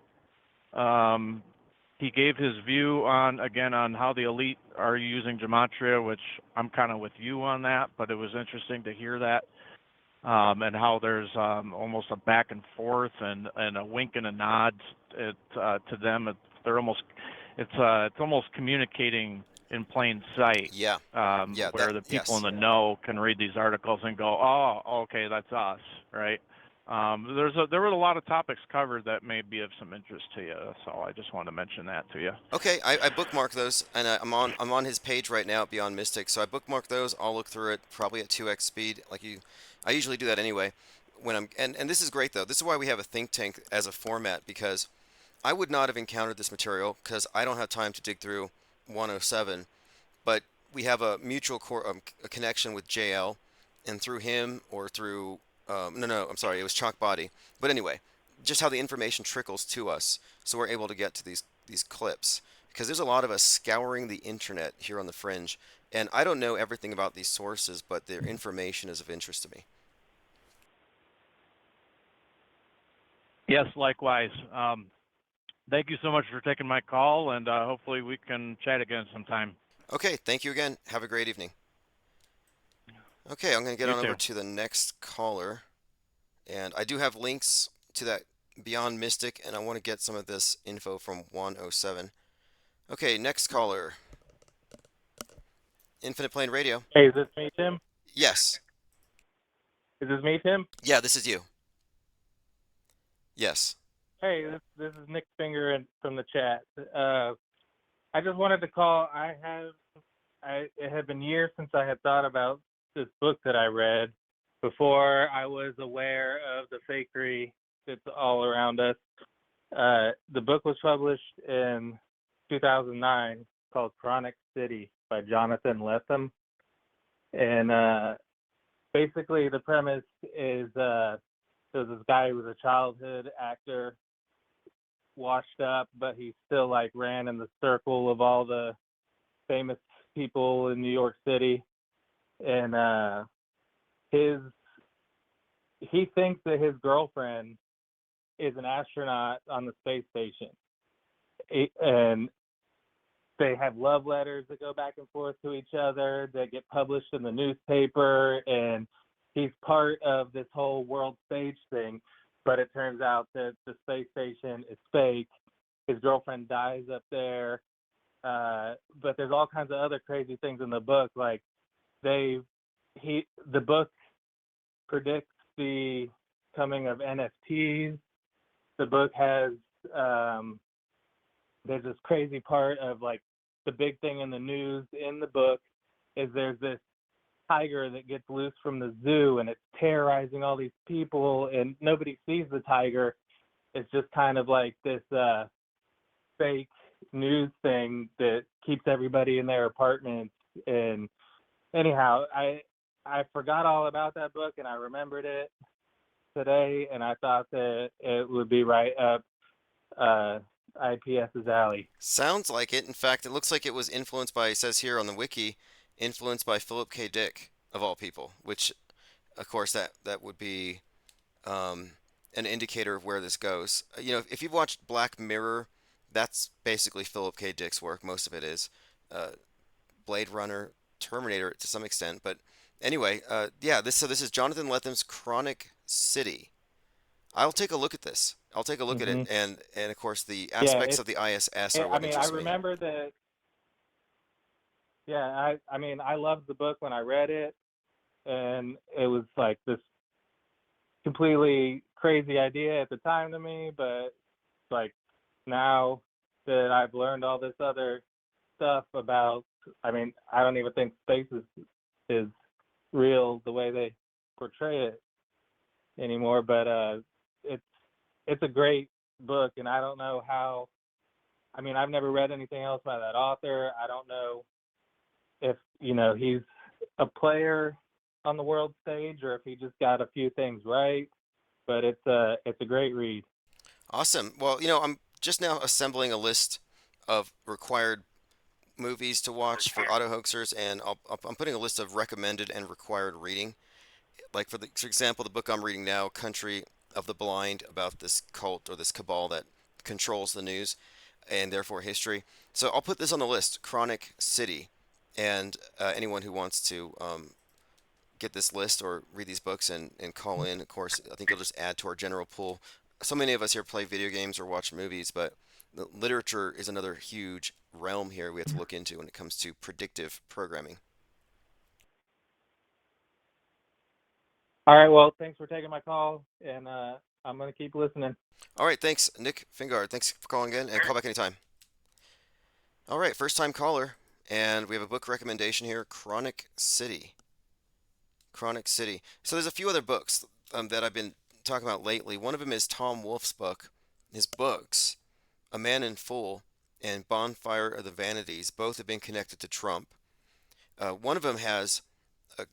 He gave his view on how the elite are using gematria, which I'm kind of with you on that, but it was interesting to hear that, and how there's almost a back and forth and a wink and a nod to them. It's almost communicating in plain sight. Yeah. Where the people Yes. in the know can read these articles and go, oh, okay, that's us, right? There were a lot of topics covered that may be of some interest to you, so I just wanted to mention that to you. Okay, I bookmarked those, and I'm on his page right now at Beyond Mystic. So I bookmarked those. I'll look through it probably at 2x speed, like you. I usually do that anyway. When I'm and this is great though. This is why we have a think tank as a format, because I would not have encountered this material because I don't have time to dig through 107. But we have a mutual a connection with JL, and through him or through no, I'm sorry, it was Chalk Body. But anyway, just how the information trickles to us, so we're able to get to these clips, because there's a lot of us scouring the internet here on the Fringe, and I don't know everything about these sources, but their information is of interest to me. Yes, likewise. Thank you so much for taking my call, and hopefully we can chat again sometime. Okay, thank you again. Have a great evening. Okay, I'm going to get You on over too. to the next caller, and I do have links to that Beyond Mystic, and I want to get some of this info from 107. Okay, next caller. Infinite Plane Radio. Hey, is this me, Tim? Yes. Is this me, Tim? Yeah, this is you. Yes. Hey, this is Nick Finger from the chat. I just wanted to call. It had been years since I had thought about this book that I read before I was aware of the fakery that's all around us. The book was published in 2009, called Chronic City by Jonathan Lethem. And basically the premise is there's this guy who was a childhood actor, washed up, but he still like ran in the circle of all the famous people in New York City. And he thinks that his girlfriend is an astronaut on the space station. And they have love letters that go back and forth to each other that get published in the newspaper, and he's part of this whole world stage thing. But it turns out that the space station is fake. His girlfriend dies up there. But there's all kinds of other crazy things in the book. Like the book predicts the coming of NFTs. The book has there's this crazy part of like the big thing in the news in the book is there's this tiger that gets loose from the zoo, and it's terrorizing all these people, and nobody sees the tiger. It's just kind of like this fake news thing that keeps everybody in their apartments. And anyhow, I forgot all about that book, and I remembered it today, and I thought that it would be right up IPS's alley. Sounds like it. In fact, it looks like it was influenced by, it says here on the wiki, influenced by Philip K. Dick, of all people, which, of course, that would be an indicator of where this goes. If you've watched Black Mirror, that's basically Philip K. Dick's work. Most of it is Blade Runner, Terminator to some extent. But anyway, yeah, this is Jonathan Lethem's Chronic City. I'll take a look at this. I'll take a look at it, and of course the aspects of the ISS are what interests me. I remember that. Yeah, I mean, I loved the book when I read it, and it was like this completely crazy idea at the time to me, but like now that I've learned all this other stuff about, I mean, I don't even think space is real the way they portray it anymore, but it's a great book, and I don't know how. I mean, I've never read anything else by that author. I don't know if he's a player on the world stage, or if he just got a few things right. But it's a great read. Awesome. Well, I'm just now assembling a list of required movies to watch for auto hoaxers, and I'm putting a list of recommended and required reading. Like for example, the book I'm reading now, Country of the Blind, about this cult or this cabal that controls the news and therefore history. So I'll put this on the list, Chronic City, and anyone who wants to get this list or read these books and call in, of course, I think you'll just add to our general pool. So many of us here play video games or watch movies, but the literature is another huge realm here we have to look into when it comes to predictive programming. All right. Well, thanks for taking my call, and I'm gonna keep listening. All right, thanks, Nick Fingard. Thanks for calling in, and call back anytime. All right, first time caller, and we have a book recommendation here, Chronic City. Chronic City. So there's a few other books that I've been talking about lately. One of them is Tom Wolfe's book. His books, A Man in Full and Bonfire of the Vanities, both have been connected to Trump. One of them has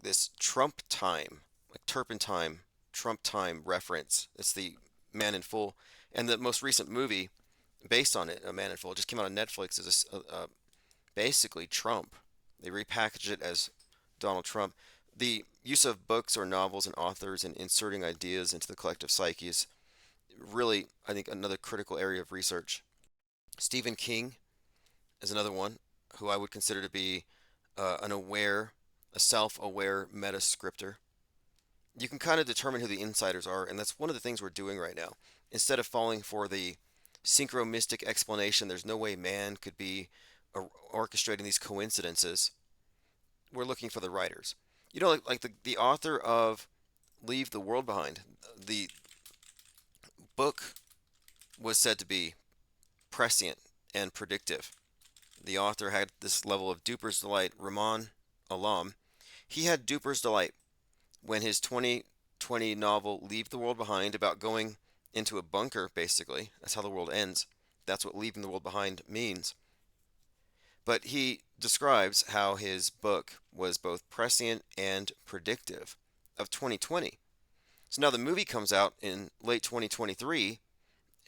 this Trump time, like turpentine, Trump time reference. It's the Man in Full. And the most recent movie based on it, A Man in Full, just came out on Netflix, is basically Trump. They repackaged it as Donald Trump. The use of books or novels and authors and inserting ideas into the collective psyche is really, I think, another critical area of research. Stephen King is another one who I would consider to be a self-aware meta-scripter. You can kind of determine who the insiders are, and that's one of the things we're doing right now. Instead of falling for the synchromystic explanation, there's no way man could be orchestrating these coincidences, we're looking for the writers. Like the author of Leave the World Behind, the book was said to be prescient and predictive. The author had this level of duper's delight. Rahman Alam, he had duper's delight when his 2020 novel Leave the World Behind, about going into a bunker, basically, that's how the world ends. That's what leaving the world behind means. But he describes how his book was both prescient and predictive of 2020. So now the movie comes out in late 2023,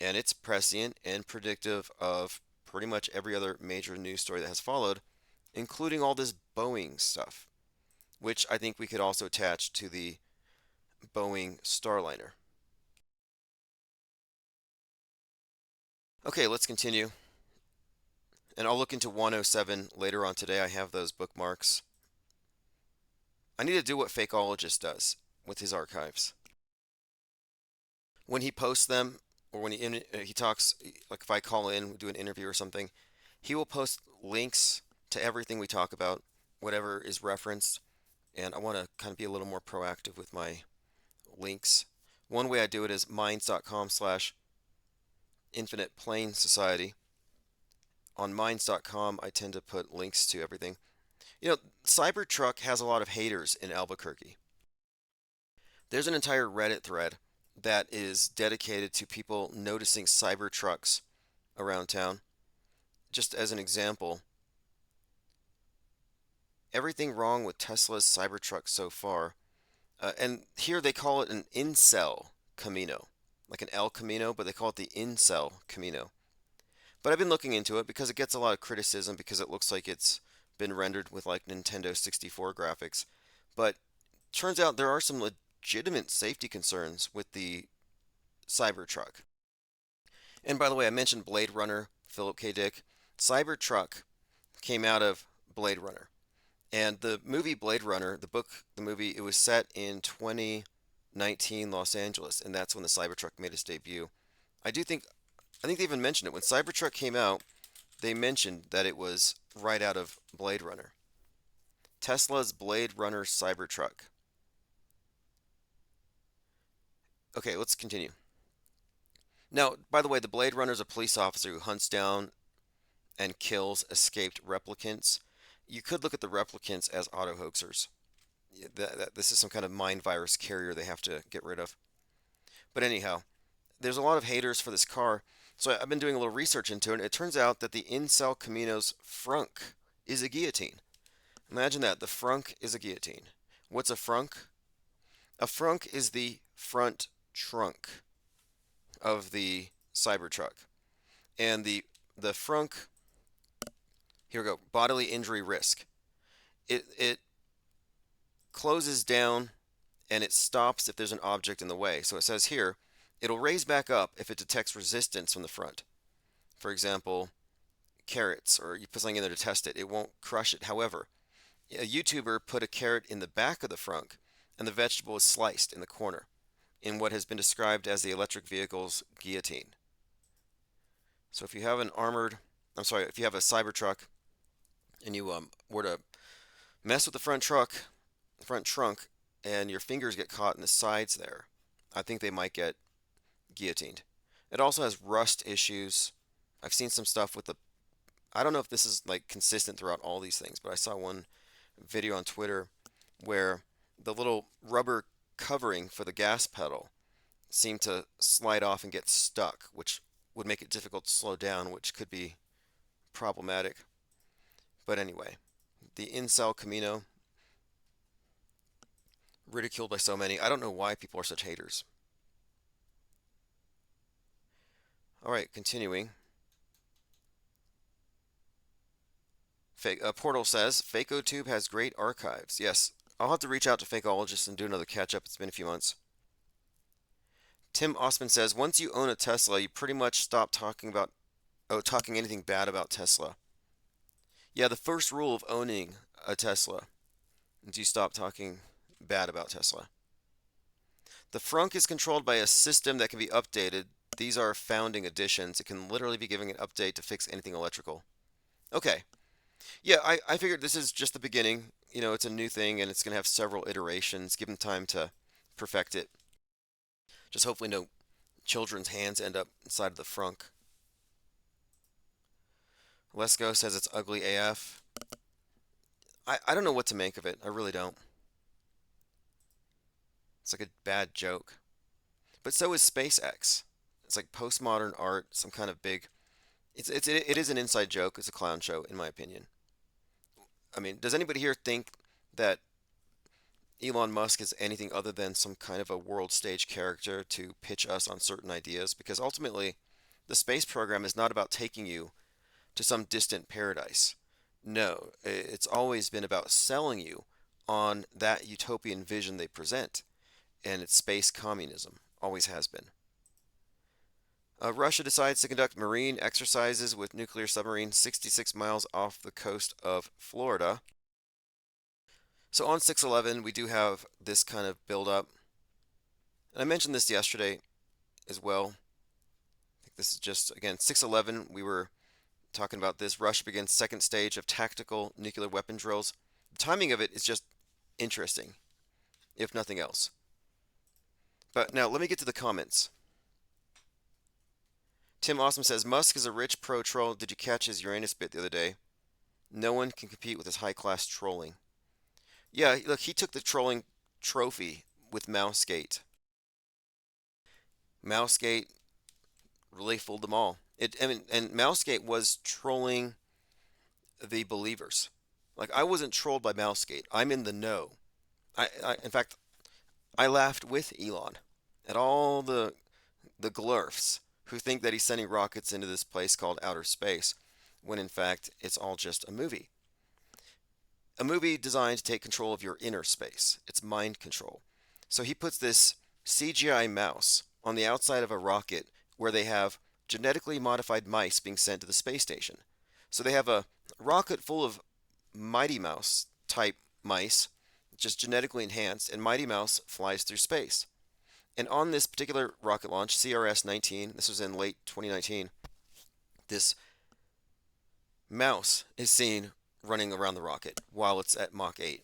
and it's prescient and predictive of pretty much every other major news story that has followed, including all this Boeing stuff, which I think we could also attach to the Boeing Starliner. Okay, let's continue. And I'll look into 107 later on today. I have those bookmarks. I need to do what Fakeologist does with his archives. When he posts them, or when he talks, like if I call in, do an interview or something, he will post links to everything we talk about, whatever is referenced. And I want to kind of be a little more proactive with my links. One way I do it is minds.com/Infinite Plane Society. On minds.com, I tend to put links to everything. Cybertruck has a lot of haters in Albuquerque. There's an entire Reddit thread that is dedicated to people noticing Cybertrucks around town. Just as an example, everything wrong with Tesla's Cybertruck so far. And here they call it an incel Camino, like an El Camino, but they call it the incel Camino. But I've been looking into it because it gets a lot of criticism because it looks like it's been rendered with like Nintendo 64 graphics. But turns out there are some legitimate safety concerns with the Cybertruck. And by the way, I mentioned Blade Runner, Philip K. Dick. Cybertruck came out of Blade Runner. And the movie Blade Runner, the movie, it was set in 2019 Los Angeles, and that's when the Cybertruck made its debut. I think they even mentioned it. When Cybertruck came out, they mentioned that it was right out of Blade Runner. Tesla's Blade Runner Cybertruck. Okay, let's continue. Now, by the way, the Blade Runner is a police officer who hunts down and kills escaped replicants. You could look at the replicants as auto hoaxers. This is some kind of mind virus carrier they have to get rid of. But anyhow, there's a lot of haters for this car. So I've been doing a little research into it, and it turns out that the Incel Camino's frunk is a guillotine. Imagine that, the frunk is a guillotine. What's a frunk? A frunk is the front trunk of the Cybertruck. And the frunk, here we go, bodily injury risk. It closes down and it stops if there's an object in the way. So it says here, it'll raise back up if it detects resistance from the front. For example, carrots, or you put something in there to test it. It won't crush it. However, a YouTuber put a carrot in the back of the frunk, and the vegetable is sliced in the corner in what has been described as the electric vehicle's guillotine. So if you have if you have a Cybertruck and you were to mess with the front trunk, and your fingers get caught in the sides there, I think they might get guillotined. It also has rust issues. I've seen some stuff with I don't know if this is like consistent throughout all these things, but I saw one video on Twitter where the little rubber covering for the gas pedal seemed to slide off and get stuck, which would make it difficult to slow down, which could be problematic. But anyway, the incel Camino, ridiculed by so many. I don't know why people are such haters. All right, continuing. Portal says, FakeOTube has great archives. Yes, I'll have to reach out to Fakeologists and do another catch-up. It's been a few months. Tim Osman says, once you own a Tesla, you pretty much stop talking anything bad about Tesla. Yeah, the first rule of owning a Tesla is you stop talking bad about Tesla. The frunk is controlled by a system that can be updated. These are founding editions. It can literally be giving an update to fix anything electrical. Okay. Yeah, I figured this is just the beginning. You know, it's a new thing and it's going to have several iterations. Give them time to perfect it. Just hopefully no children's hands end up inside of the frunk. Lesko says it's ugly AF. I don't know what to make of it. I really don't. It's like a bad joke. But so is SpaceX. It's like postmodern art, some kind of big... It is an inside joke. It's a clown show, in my opinion. I mean, does anybody here think that Elon Musk is anything other than some kind of a world stage character to pitch us on certain ideas? Because ultimately, the space program is not about taking you to some distant paradise. No, it's always been about selling you on that utopian vision they present, and it's space communism. Always has been. Russia decides to conduct marine exercises with nuclear submarines 66 miles off the coast of Florida. So on 6/11, we do have this kind of build-up. And I mentioned this yesterday as well. I think this is just, again, 6/11, we were talking about this. Russia begins second stage of tactical nuclear weapon drills. The timing of it is just interesting, if nothing else. But now, let me get to the comments. Tim Awesome says, Musk is a rich pro-troll. Did you catch his Uranus bit the other day? No one can compete with his high-class trolling. Yeah, look, he took the trolling trophy with Mousegate. Mousegate really fooled them all. And Mousegate was trolling the believers. Like, I wasn't trolled by Mousegate. I'm in the know. In fact, I laughed with Elon at all the glurfs who think that he's sending rockets into this place called outer space, when in fact it's all just a movie. A movie designed to take control of your inner space. It's mind control. So he puts this CGI mouse on the outside of a rocket where they have genetically modified mice being sent to the space station. So they have a rocket full of Mighty Mouse type mice, just genetically enhanced, and Mighty Mouse flies through space. And on this particular rocket launch, CRS-19, this was in late 2019, this mouse is seen running around the rocket while it's at Mach 8.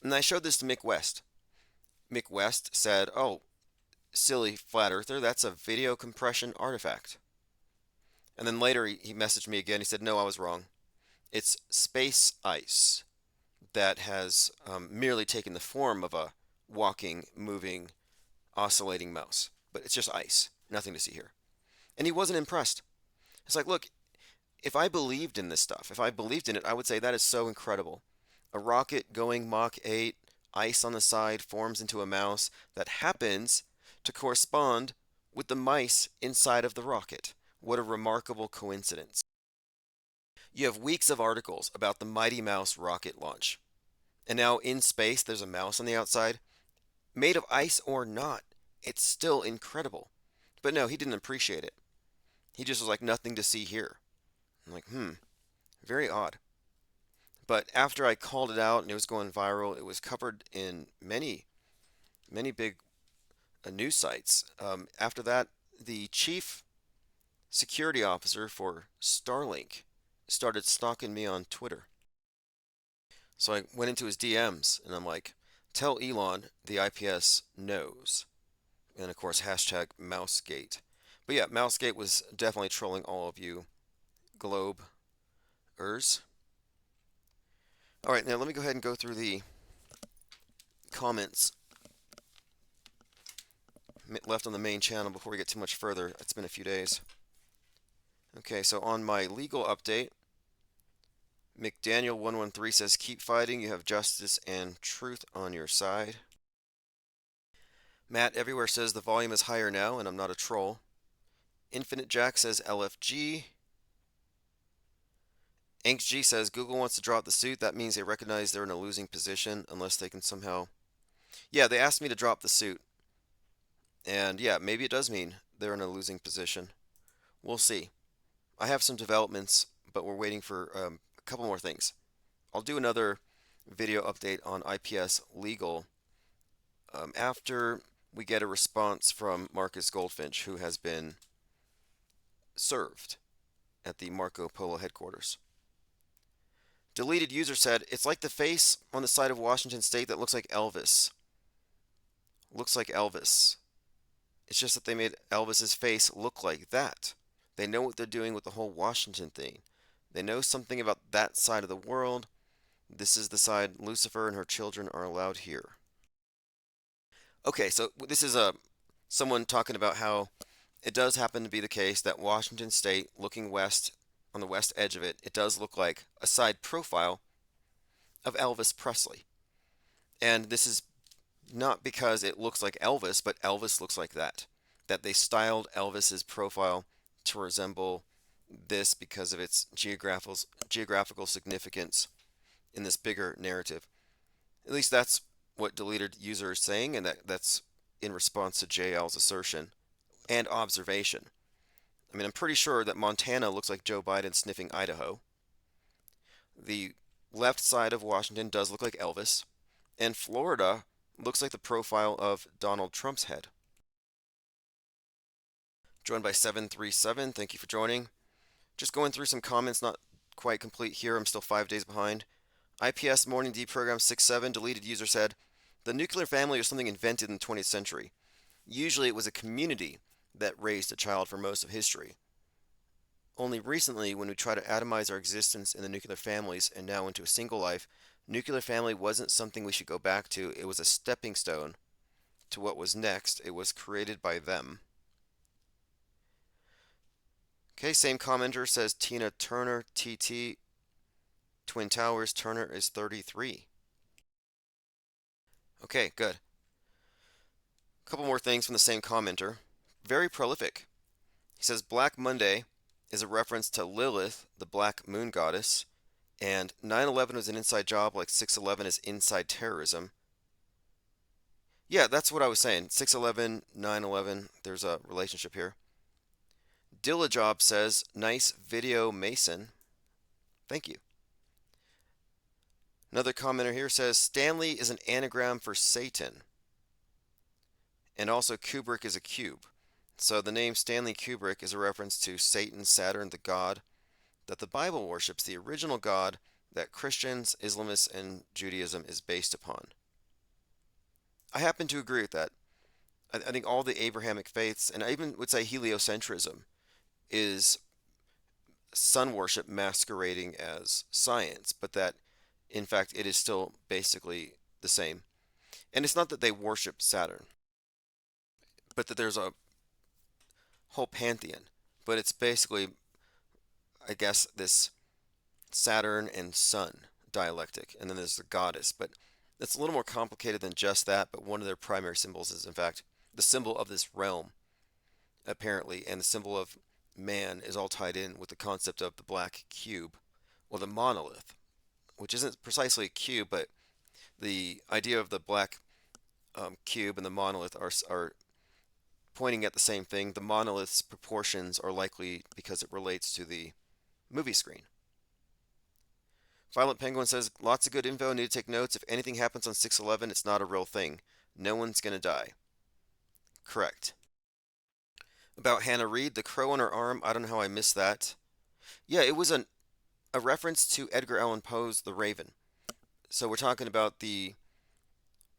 And I showed this to Mick West. Mick West said, oh, silly flat earther, that's a video compression artifact. And then later he messaged me again. He said, no, I was wrong. It's space ice that has merely taken the form of a walking, moving, oscillating mouse. But it's just ice. Nothing to see here. And he wasn't impressed. It's like, look, if I believed in this stuff, if I believed in it, I would say that is so incredible. A rocket going Mach 8 ice on the side forms into a mouse that happens to correspond with the mice inside of the rocket. What a remarkable coincidence. You have weeks of articles about the Mighty Mouse rocket launch. And now in space, there's a mouse on the outside. Made of ice or not, it's still incredible. But no, he didn't appreciate it. He just was like, nothing to see here. I'm like, very odd. But after I called it out and it was going viral, it was covered in many, many big news sites. After that, the chief security officer for Starlink started stalking me on Twitter. So I went into his DMs and I'm like, tell Elon the IPS knows. And of course, hashtag Mousegate. But yeah, Mousegate was definitely trolling all of you Globe-ers. All right, now let me go ahead and go through the comments left on the main channel before we get too much further. It's been a few days. Okay, so on my legal update, McDaniel113 says, keep fighting. You have justice and truth on your side. Matt Everywhere says, the volume is higher now, and I'm not a troll. Infinite Jack says, LFG. AnkG says, Google wants to drop the suit. That means they recognize they're in a losing position unless they can somehow... Yeah, they asked me to drop the suit. And yeah, maybe it does mean they're in a losing position. We'll see. I have some developments, but we're waiting for a couple more things. I'll do another video update on IPS legal after we get a response from Marcus Goldfinch, who has been served at the Marco Polo headquarters. Deleted user said, it's like the face on the side of Washington State that looks like Elvis. Looks like Elvis. It's just that they made Elvis's face look like that. They know what they're doing with the whole Washington thing. They know something about that side of the world. This is the side Lucifer and her children are allowed here. Okay, so this is someone talking about how it does happen to be the case that Washington State, looking west, on the west edge of it, it does look like a side profile of Elvis Presley. And this is not because it looks like Elvis, but Elvis looks like that. That they styled Elvis's profile to resemble this because of its geographical significance in this bigger narrative. At least that's what deleted user is saying, and that's in response to JL's assertion and observation. I mean, I'm pretty sure that Montana looks like Joe Biden sniffing Idaho. The left side of Washington does look like Elvis, and Florida looks like the profile of Donald Trump's head. Joined by 737, thank you for joining. Just going through some comments, not quite complete here, I'm still 5 days behind. IPS Morning Deprogram 67, deleted user said, the nuclear family was something invented in the 20th century. Usually it was a community that raised a child for most of history. Only recently, when we try to atomize our existence in the nuclear families and now into a single life, nuclear family wasn't something we should go back to. It was a stepping stone to what was next. It was created by them. Okay, same commenter says Tina Turner, TT, Twin Towers, Turner is 33. Okay, good. A couple more things from the same commenter. Very prolific. He says Black Monday is a reference to Lilith, the black moon goddess, and 9/11 was an inside job like 6/11 is inside terrorism. Yeah, that's what I was saying. 6/11, 9/11, there's a relationship here. Dillajob says, nice video, Mason. Thank you. Another commenter here says, Stanley is an anagram for Satan. And also Kubrick is a cube. So the name Stanley Kubrick is a reference to Satan, Saturn, the god that the Bible worships, the original god that Christians, Islamists, and Judaism is based upon. I happen to agree with that. I think all the Abrahamic faiths, and I even would say heliocentrism, is sun worship masquerading as science, but that in fact it is still basically the same. And it's not that they worship Saturn, but that there's a whole pantheon. But it's basically, I guess, this Saturn and Sun dialectic, and then there's the goddess. But It's a little more complicated than just that, but one of their primary symbols is, in fact, the symbol of this realm, apparently, and the symbol of man is all tied in with the concept of the black cube, or the monolith, which isn't precisely a cube, but the idea of the black cube and the monolith are pointing at the same thing. The monolith's proportions are likely because it relates to the movie screen. Violent Penguin says, lots of good info, need to take notes. If anything happens on 6/11, it's not a real thing. No one's going to die. Correct. About Hannah Reed, the crow on her arm, I don't know how I missed that. Yeah, it was a reference to Edgar Allan Poe's The Raven. So we're talking about the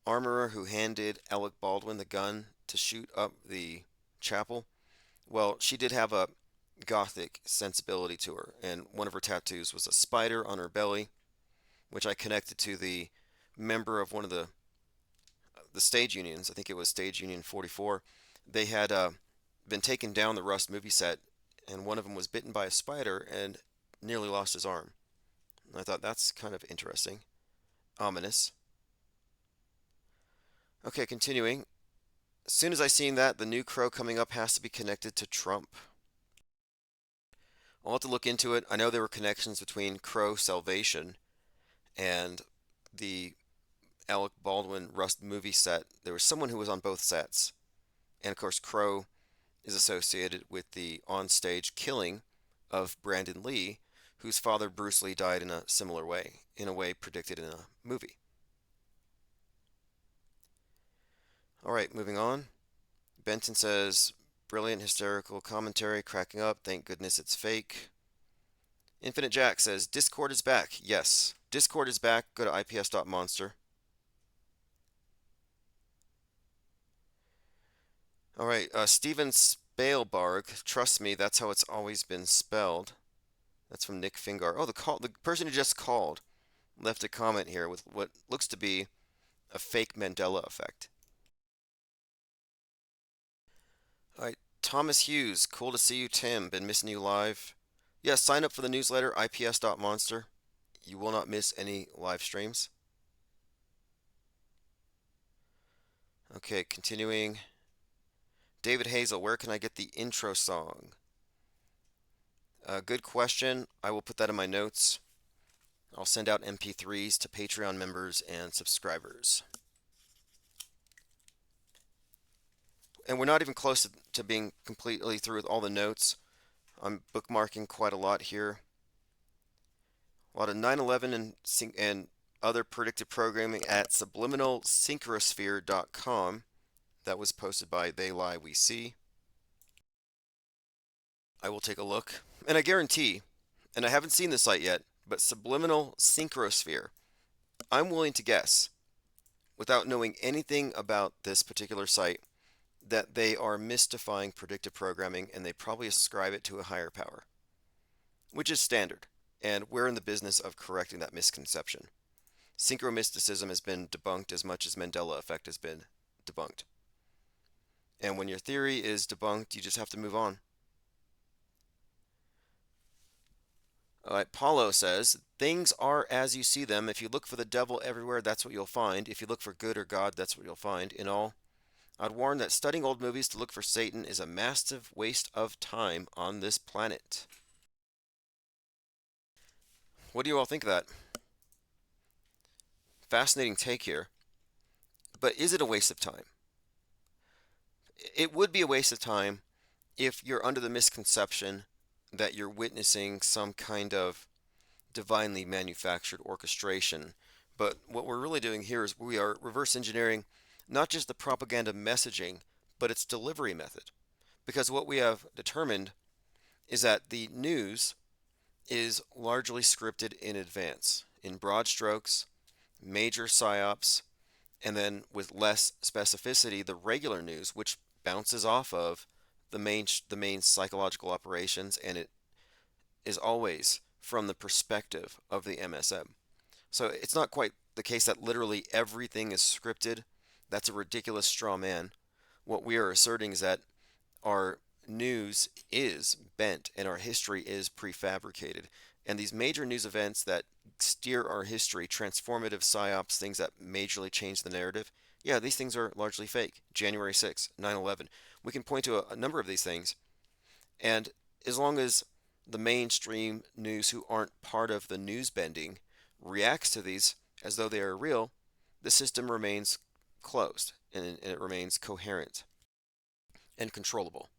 armorer who handed Alec Baldwin the gun to shoot up the chapel. Well, she did have a gothic sensibility to her, and one of her tattoos was a spider on her belly, which I connected to the member of one of the stage unions. I think it was Stage Union 44. They had been taken down the Rust movie set, and one of them was bitten by a spider and nearly lost his arm. And I thought that's kind of interesting, ominous. Okay, continuing. As soon as I seen that, the new crow coming up has to be connected to Trump. I'll have to look into it. I know there were connections between Crow Salvation and the Alec Baldwin Rust movie set. There was someone who was on both sets. And of course, Crow is associated with the onstage killing of Brandon Lee, whose father Bruce Lee died in a similar way, in a way predicted in a movie. All right, moving on. Benton says, brilliant hysterical commentary, cracking up. Thank goodness it's fake. Infinite Jack says, Discord is back. Yes, Discord is back. Go to ips.monster. All right, Steven Spalebarg. Trust me, that's how it's always been spelled. That's from Nick Fingar. Oh, the person who just called left a comment here with what looks to be a fake Mandela effect. All right, Thomas Hughes. Cool to see you, Tim. Been missing you live. Yeah, sign up for the newsletter, ips.monster. You will not miss any live streams. Okay, continuing. David Hazel, where can I get the intro song? Good question. I will put that in my notes. I'll send out MP3s to Patreon members and subscribers. And we're not even close to being completely through with all the notes. I'm bookmarking quite a lot here. A lot of 9/11 and other predictive programming at subliminalsynchrosphere.com. That was posted by They Lie We See. I will take a look. And I guarantee, and I haven't seen the site yet, but Subliminal Synchrosphere, I'm willing to guess, without knowing anything about this particular site, that they are mystifying predictive programming and they probably ascribe it to a higher power, which is standard, and we're in the business of correcting that misconception. Synchromysticism has been debunked as much as Mandela effect has been debunked. And when your theory is debunked, you just have to move on. All right, Paulo says, things are as you see them. If you look for the devil everywhere, that's what you'll find. If you look for good or God, that's what you'll find. In all, I'd warn that studying old movies to look for Satan is a massive waste of time on this planet. What do you all think of that? Fascinating take here. But is it a waste of time? It would be a waste of time if you're under the misconception that you're witnessing some kind of divinely manufactured orchestration. But what we're really doing here is we are reverse engineering not just the propaganda messaging, but its delivery method. Because what we have determined is that the news is largely scripted in advance, in broad strokes, major psyops, and then with less specificity, the regular news, which bounces off of the main psychological operations, and it is always from the perspective of the MSM. So it's not quite the case that literally everything is scripted. That's a ridiculous straw man. What we are asserting is that our news is bent and our history is prefabricated. And these major news events that steer our history, transformative psyops, things that majorly change the narrative, yeah, these things are largely fake. January 6th, 9/11. We can point to a number of these things. And as long as the mainstream news who aren't part of the news bending reacts to these as though they are real, the system remains closed and it remains coherent and controllable.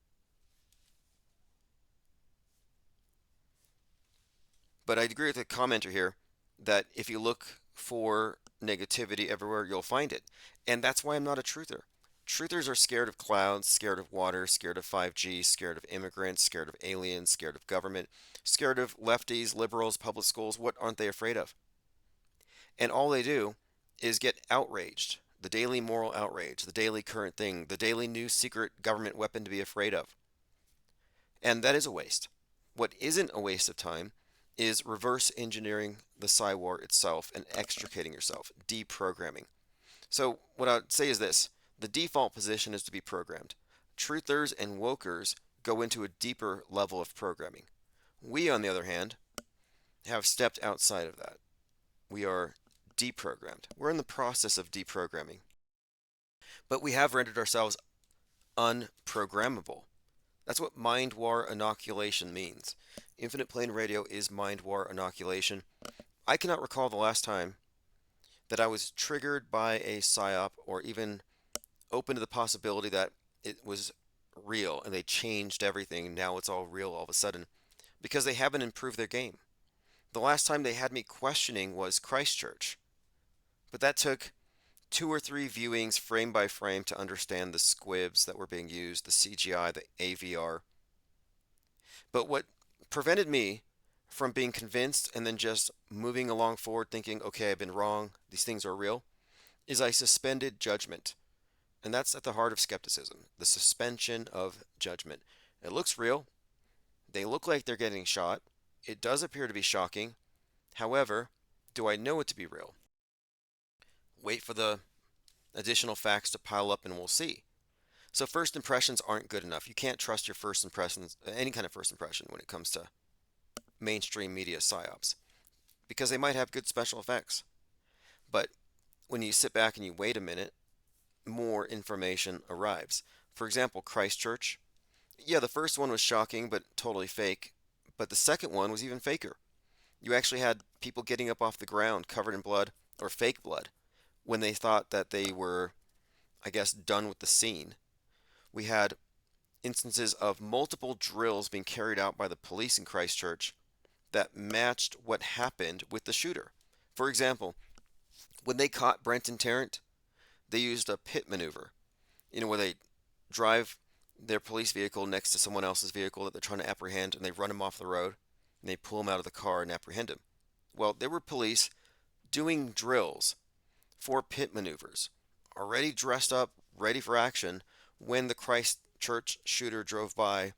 But I agree with the commenter here that if you look for negativity everywhere, you'll find it. And that's why I'm not a truther. Truthers are scared of clouds, scared of water, scared of 5G, scared of immigrants, scared of aliens, scared of government, scared of lefties, liberals, public schools. What aren't they afraid of? And all they do is get outraged. The daily moral outrage, the daily current thing, the daily new secret government weapon to be afraid of. And that is a waste. What isn't a waste of time is reverse engineering the Psywar itself and extricating yourself, deprogramming. So what I'd say is this: the default position is to be programmed. Truthers and wokers go into a deeper level of programming. We, on the other hand, have stepped outside of that. We are deprogrammed. We're in the process of deprogramming. But we have rendered ourselves unprogrammable. That's what mind war inoculation means. Infinite plane radio is mind war inoculation. I cannot recall the last time that I was triggered by a psyop or even open to the possibility that it was real and they changed everything and now it's all real all of a sudden because they haven't improved their game. The last time they had me questioning was Christchurch, but that took 2 or 3 viewings frame by frame to understand the squibs that were being used, the CGI, the AVR. But what prevented me from being convinced and then just moving along forward thinking, okay, I've been wrong, these things are real, is I suspended judgment. And that's at the heart of skepticism, the suspension of judgment. It looks real. They look like they're getting shot. It does appear to be shocking. However, do I know it to be real? Wait for the additional facts to pile up and we'll see. So first impressions aren't good enough. You can't trust your first impressions, any kind of first impression when it comes to mainstream media psyops, because they might have good special effects. But when you sit back and you wait a minute, more information arrives. For example, Christchurch. Yeah, the first one was shocking but totally fake, but the second one was even faker. You actually had people getting up off the ground covered in blood or fake blood when they thought that they were, I guess, done with the scene. We had instances of multiple drills being carried out by the police in Christchurch that matched what happened with the shooter. For example, when they caught Brenton Tarrant, they used a pit maneuver, where they drive their police vehicle next to someone else's vehicle that they're trying to apprehend and they run him off the road and they pull him out of the car and apprehend him. Well, there were police doing drills for pit maneuvers, already dressed up, ready for action, when the Christchurch shooter drove by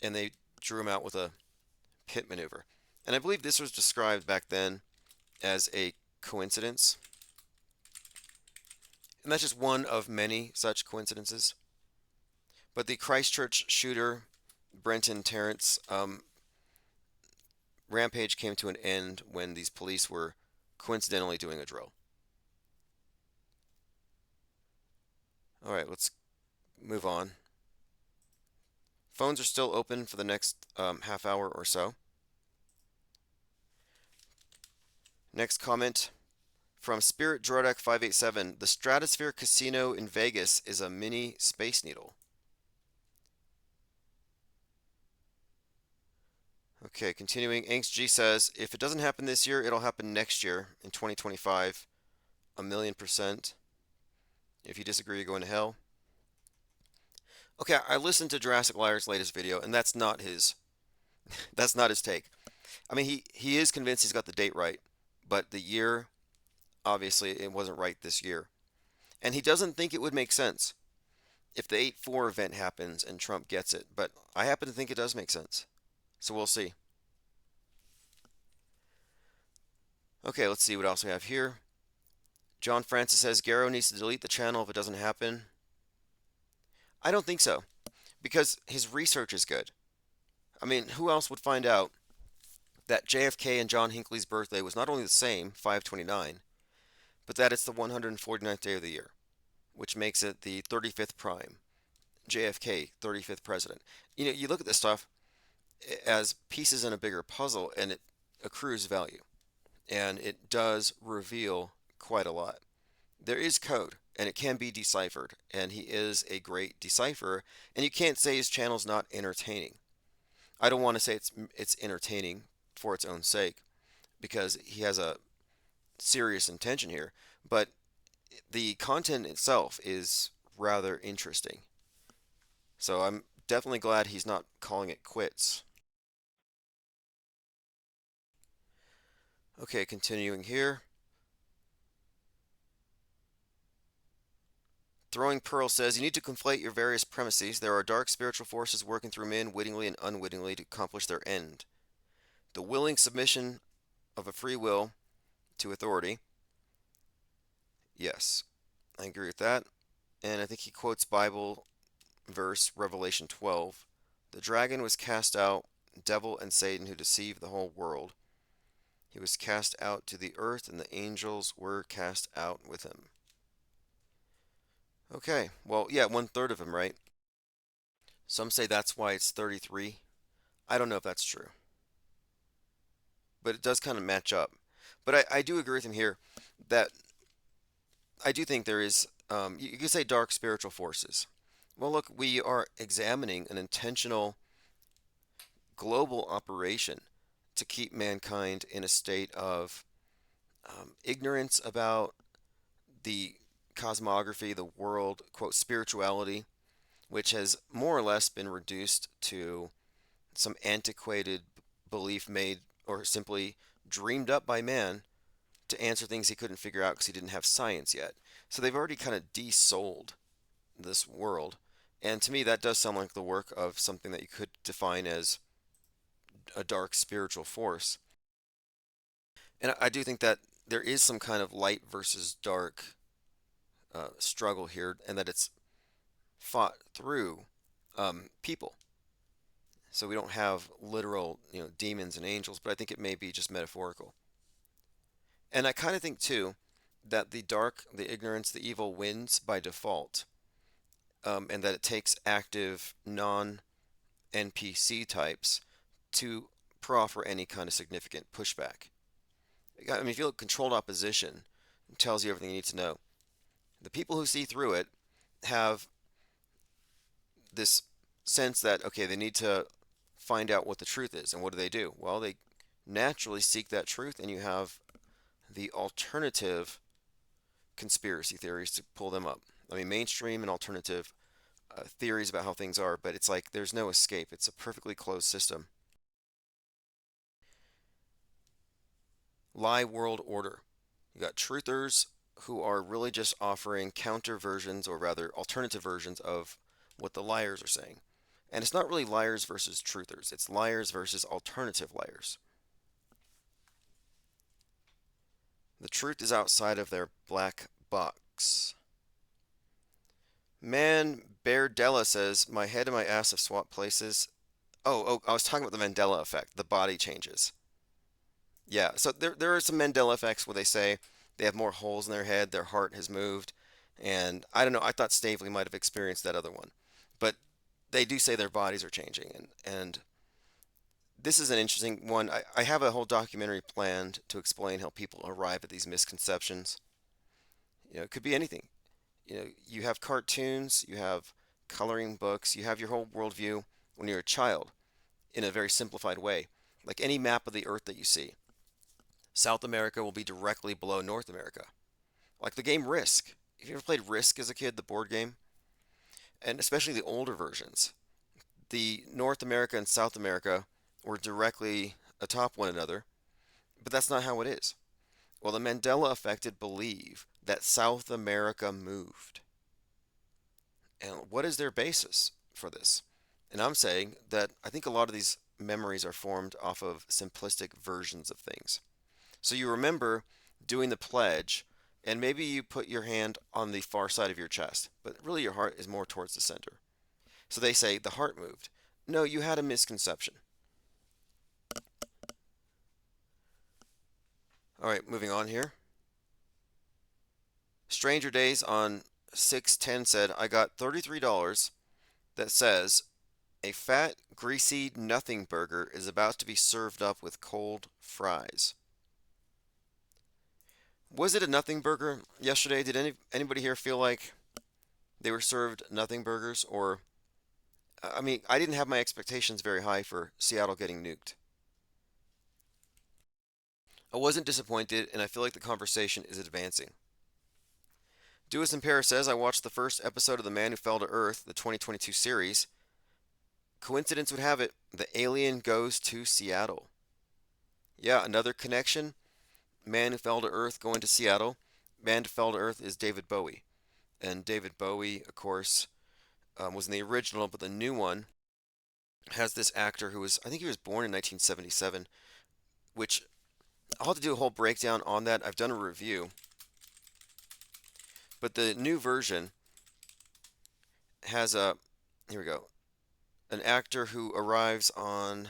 and they drew him out with a pit maneuver. And I believe this was described back then as a coincidence. And that's just one of many such coincidences. But the Christchurch shooter, Brenton Tarrant's rampage came to an end when these police were coincidentally doing a drill. All right, let's move on. Phones are still open for the next half hour or so. Next comment from Spirit Drodak 587. The Stratosphere Casino in Vegas is a mini Space Needle. Okay, continuing. Angst G says, if it doesn't happen this year, it'll happen next year in 2025. 1,000,000%. If you disagree, you're going to hell. Okay, I listened to Jurassic Liar's latest video, and that's not his take. I mean, he is convinced he's got the date right, but the year, obviously, it wasn't right this year. And he doesn't think it would make sense if the 8/4 event happens and Trump gets it, but I happen to think it does make sense. So we'll see. Okay, let's see what else we have here. John Francis says Garrow needs to delete the channel if it doesn't happen. I don't think so, because his research is good. I mean, who else would find out that JFK and John Hinckley's birthday was not only the same, 529, but that it's the 149th day of the year, which makes it the 35th prime. JFK, 35th president. You look at this stuff as pieces in a bigger puzzle, and it accrues value, and it does reveal quite a lot. There is code, and it can be deciphered, and he is a great decipherer, and you can't say his channel's not entertaining. I don't want to say it's entertaining for its own sake, because he has a serious intention here, but the content itself is rather interesting. So I'm definitely glad he's not calling it quits. Okay, continuing here. Throwing Pearl says, you need to conflate your various premises. There are dark spiritual forces working through men wittingly and unwittingly to accomplish their end. The willing submission of a free will to authority. Yes, I agree with that. And I think he quotes Bible verse Revelation 12. The dragon was cast out, devil and Satan, who deceived the whole world. He was cast out to the earth, and the angels were cast out with him. Okay, well, yeah, 1/3 of him, right? Some say that's why it's 33. I don't know if that's true, but it does kind of match up. But I do agree with him here that I do think there is, you could say dark spiritual forces. Well, look, we are examining an intentional global operation to keep mankind in a state of ignorance about the cosmography, the world, quote, spirituality, which has more or less been reduced to some antiquated belief made or simply dreamed up by man to answer things he couldn't figure out because he didn't have science yet. So they've already kind of de-souled this world. And to me, that does sound like the work of something that you could define as a dark spiritual force. And I do think that there is some kind of light versus dark struggle here, and that it's fought through people. So we don't have literal, demons and angels, but I think it may be just metaphorical. And I kind of think too that the dark, the ignorance, the evil wins by default, and that it takes active non-NPC types to proffer any kind of significant pushback. I mean, if you look, controlled opposition tells you everything you need to know. The people who see through it have this sense that, okay, they need to find out what the truth is. And what do? Well, they naturally seek that truth, and you have the alternative conspiracy theories to pull them up. I mean, mainstream and alternative theories about how things are, but it's like there's no escape. It's a perfectly closed system. Lie world order. You got truthers who are really just offering counter versions, or rather alternative versions of what the liars are saying. And it's not really liars versus truthers, it's liars versus alternative liars. The truth is outside of their black box. Man Bear Della says, my head and my ass have swapped places. Oh, I was talking about the Mandela effect, the body changes. Yeah, so there are some Mandela effects where they say they have more holes in their head, their heart has moved, and I don't know, I thought Stavely might have experienced that other one. But they do say their bodies are changing, and this is an interesting one. I have a whole documentary planned to explain how people arrive at these misconceptions. It could be anything. You have cartoons, you have coloring books, you have your whole worldview when you're a child in a very simplified way. Like any map of the earth that you see, South America will be directly below North America. Like the game Risk. Have you ever played Risk as a kid, the board game? And especially the older versions. The North America and South America were directly atop one another, but that's not how it is. Well, the Mandela affected believe that South America moved. And what is their basis for this? And I'm saying that I think a lot of these memories are formed off of simplistic versions of things. So you remember doing the pledge, and maybe you put your hand on the far side of your chest, but really your heart is more towards the center. So they say the heart moved. No, you had a misconception. All right, moving on here. Stranger Days on 610 said, I got $33 that says, a fat, greasy nothing burger is about to be served up with cold fries. Was it a nothing burger yesterday? Did anybody here feel like they were served nothing burgers? Or, I mean, I didn't have my expectations very high for Seattle getting nuked. I wasn't disappointed, and I feel like the conversation is advancing. Dewis in Paris says, I watched the first episode of The Man Who Fell to Earth, the 2022 series. Coincidence would have it, the alien goes to Seattle. Yeah, another connection. Man Who Fell to Earth going to Seattle. Man Who Fell to Earth is David Bowie. And David Bowie, of course, was in the original, but the new one has this actor who was, I think he was born in 1977, which I'll have to do a whole breakdown on that. I've done a review. But the new version has here we go, an actor who arrives on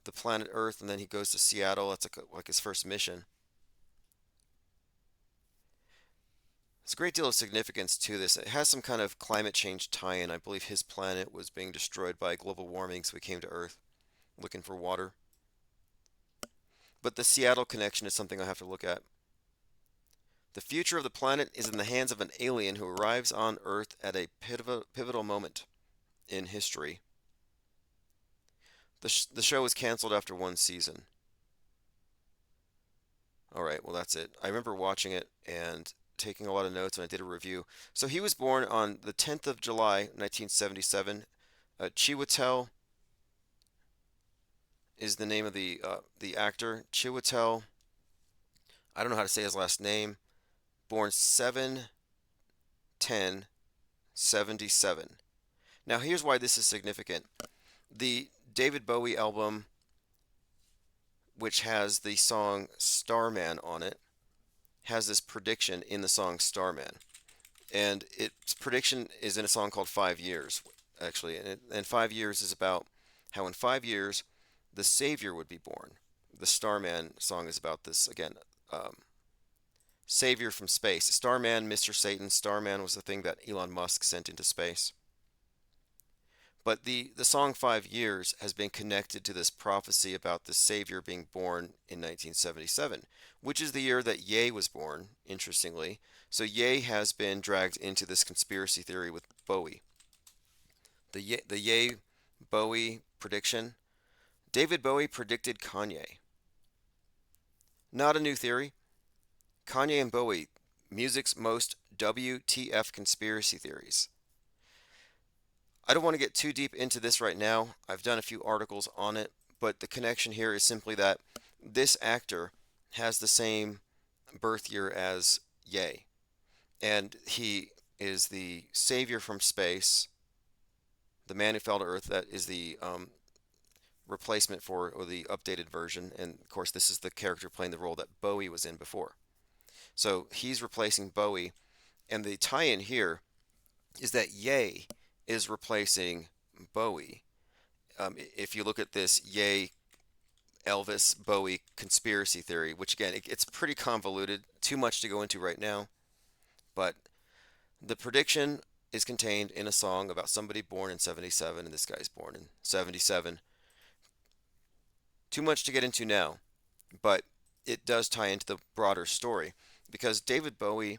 the planet Earth and then he goes to Seattle. That's like his first mission. There's a great deal of significance to this. It has some kind of climate change tie-in. I believe his planet was being destroyed by global warming, so he came to Earth looking for water. But the Seattle connection is something I have to look at. The future of the planet is in the hands of an alien who arrives on Earth at a pivotal moment in history. The show was canceled after one season. All right, well, that's it. I remember watching it and taking a lot of notes, and I did a review. So he was born on the 10th of July, 1977. Chiwetel is the name of the actor. Chiwetel, I don't know how to say his last name. Born 7/10/77. Now, here's why this is significant. The David Bowie album, which has the song Starman on it, has this prediction in the song Starman. And its prediction is in a song called 5 Years, actually. And 5 Years is about how in 5 years the Savior would be born. The Starman song is about this, again, Savior from space. Starman, Mr. Satan. Starman was the thing that Elon Musk sent into space. But the song 5 Years has been connected to this prophecy about the Savior being born in 1977, which is the year that Ye was born, interestingly. So Ye has been dragged into this conspiracy theory with Bowie. The Ye Bowie prediction. David Bowie predicted Kanye. Not a new theory. Kanye and Bowie, music's most WTF conspiracy theories. I don't want to get too deep into this right now. I've done a few articles on it, but the connection here is simply that this actor has the same birth year as Ye, and he is the savior from space, the man who fell to Earth. That is the replacement for, or the updated version, and of course this is the character playing the role that Bowie was in before. So he's replacing Bowie, and the tie-in here is that Ye is replacing Bowie. If you look at this Ye Elvis Bowie conspiracy theory, which again, it's pretty convoluted, too much to go into right now, but the prediction is contained in a song about somebody born in 77, and this guy's born in 77. Too much to get into now, but it does tie into the broader story because David Bowie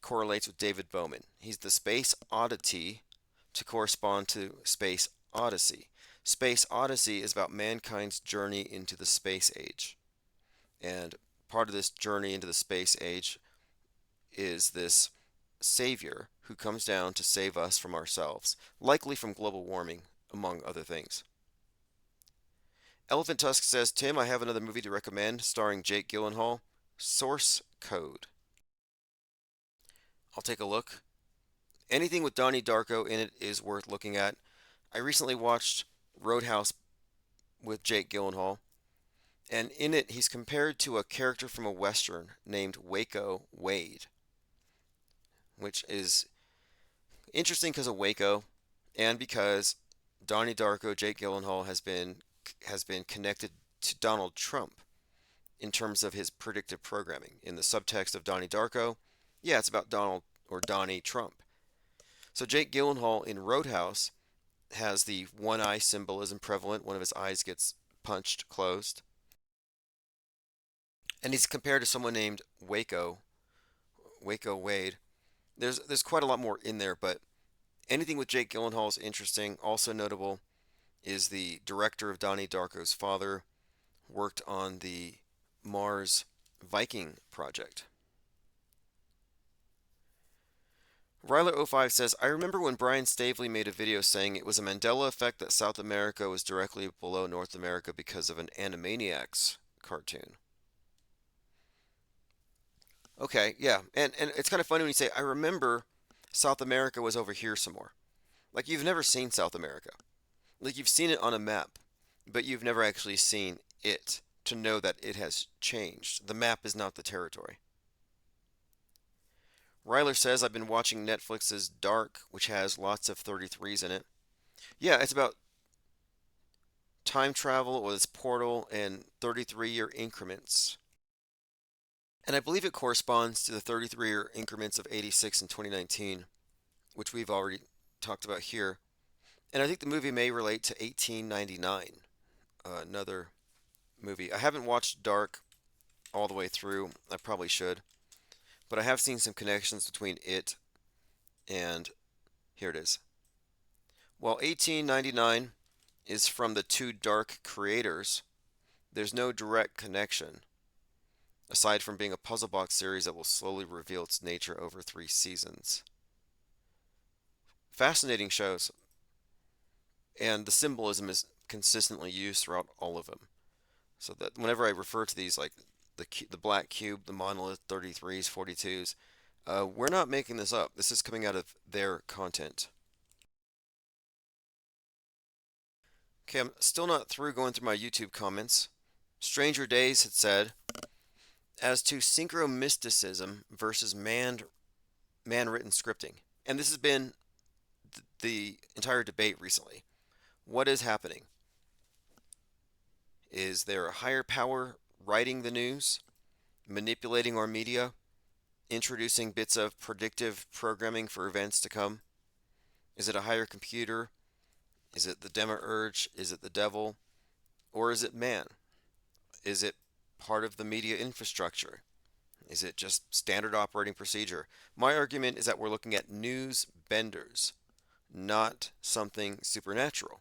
correlates with David Bowman. He's the space oddity to correspond to Space Odyssey. Space Odyssey is about mankind's journey into the space age. And part of this journey into the space age is this savior who comes down to save us from ourselves, likely from global warming, among other things. Elephant Tusk says, Tim, I have another movie to recommend starring Jake Gyllenhaal, Source Code. I'll take a look. Anything with Donnie Darko in it is worth looking at. I recently watched Roadhouse with Jake Gyllenhaal, and in it he's compared to a character from a Western named Waco Wade, which is interesting because of Waco and because Donnie Darko, Jake Gyllenhaal, has been connected to Donald Trump. in terms of his predictive programming. In the subtext of Donnie Darko, yeah, it's about Donald or Donnie Trump. So Jake Gyllenhaal in Roadhouse has the one eye symbolism prevalent. One of his eyes gets punched closed. And he's compared to someone named Waco Wade. There's quite a lot more in there, but anything with Jake Gyllenhaal is interesting. Also notable is the director of Donnie Darko's father worked on the Mars Viking project. Ryler05 says, I remember when Brian Stavely made a video saying it was a Mandela effect that South America was directly below North America because of an Animaniacs cartoon. Okay, yeah, and it's kind of funny when you say, I remember South America was over here some more. Like you've never seen South America. Like you've seen it on a map, but you've never actually seen it to know that it has changed. The map is not the territory. Ryler says, I've been watching Netflix's Dark, which has lots of 33s in it. Yeah, it's about time travel or this portal and 33-year increments. And I believe it corresponds to the 33-year increments of 86 and 2019, which we've already talked about here. And I think the movie may relate to 1899, another movie. I haven't watched Dark all the way through. I probably should. But I have seen some connections between it and here it is. While 1899 is from the two Dark creators, there's no direct connection, aside from being a puzzle box series that will slowly reveal its nature over 3 seasons. Fascinating shows, and the symbolism is consistently used throughout all of them. So that whenever I refer to these, like the black cube, the monolith, 33s, 42s, we're not making this up. This is coming out of their content. Okay, I'm still not through going through my YouTube comments. Stranger Days had said, as to synchromysticism versus man-written scripting. And this has been the entire debate recently. What is happening? Is there a higher power writing the news, manipulating our media, introducing bits of predictive programming for events to come? Is it a higher computer? Is it the demiurge? Is it the devil? Or is it man? Is it part of the media infrastructure? Is it just standard operating procedure? My argument is that we're looking at news benders, not something supernatural.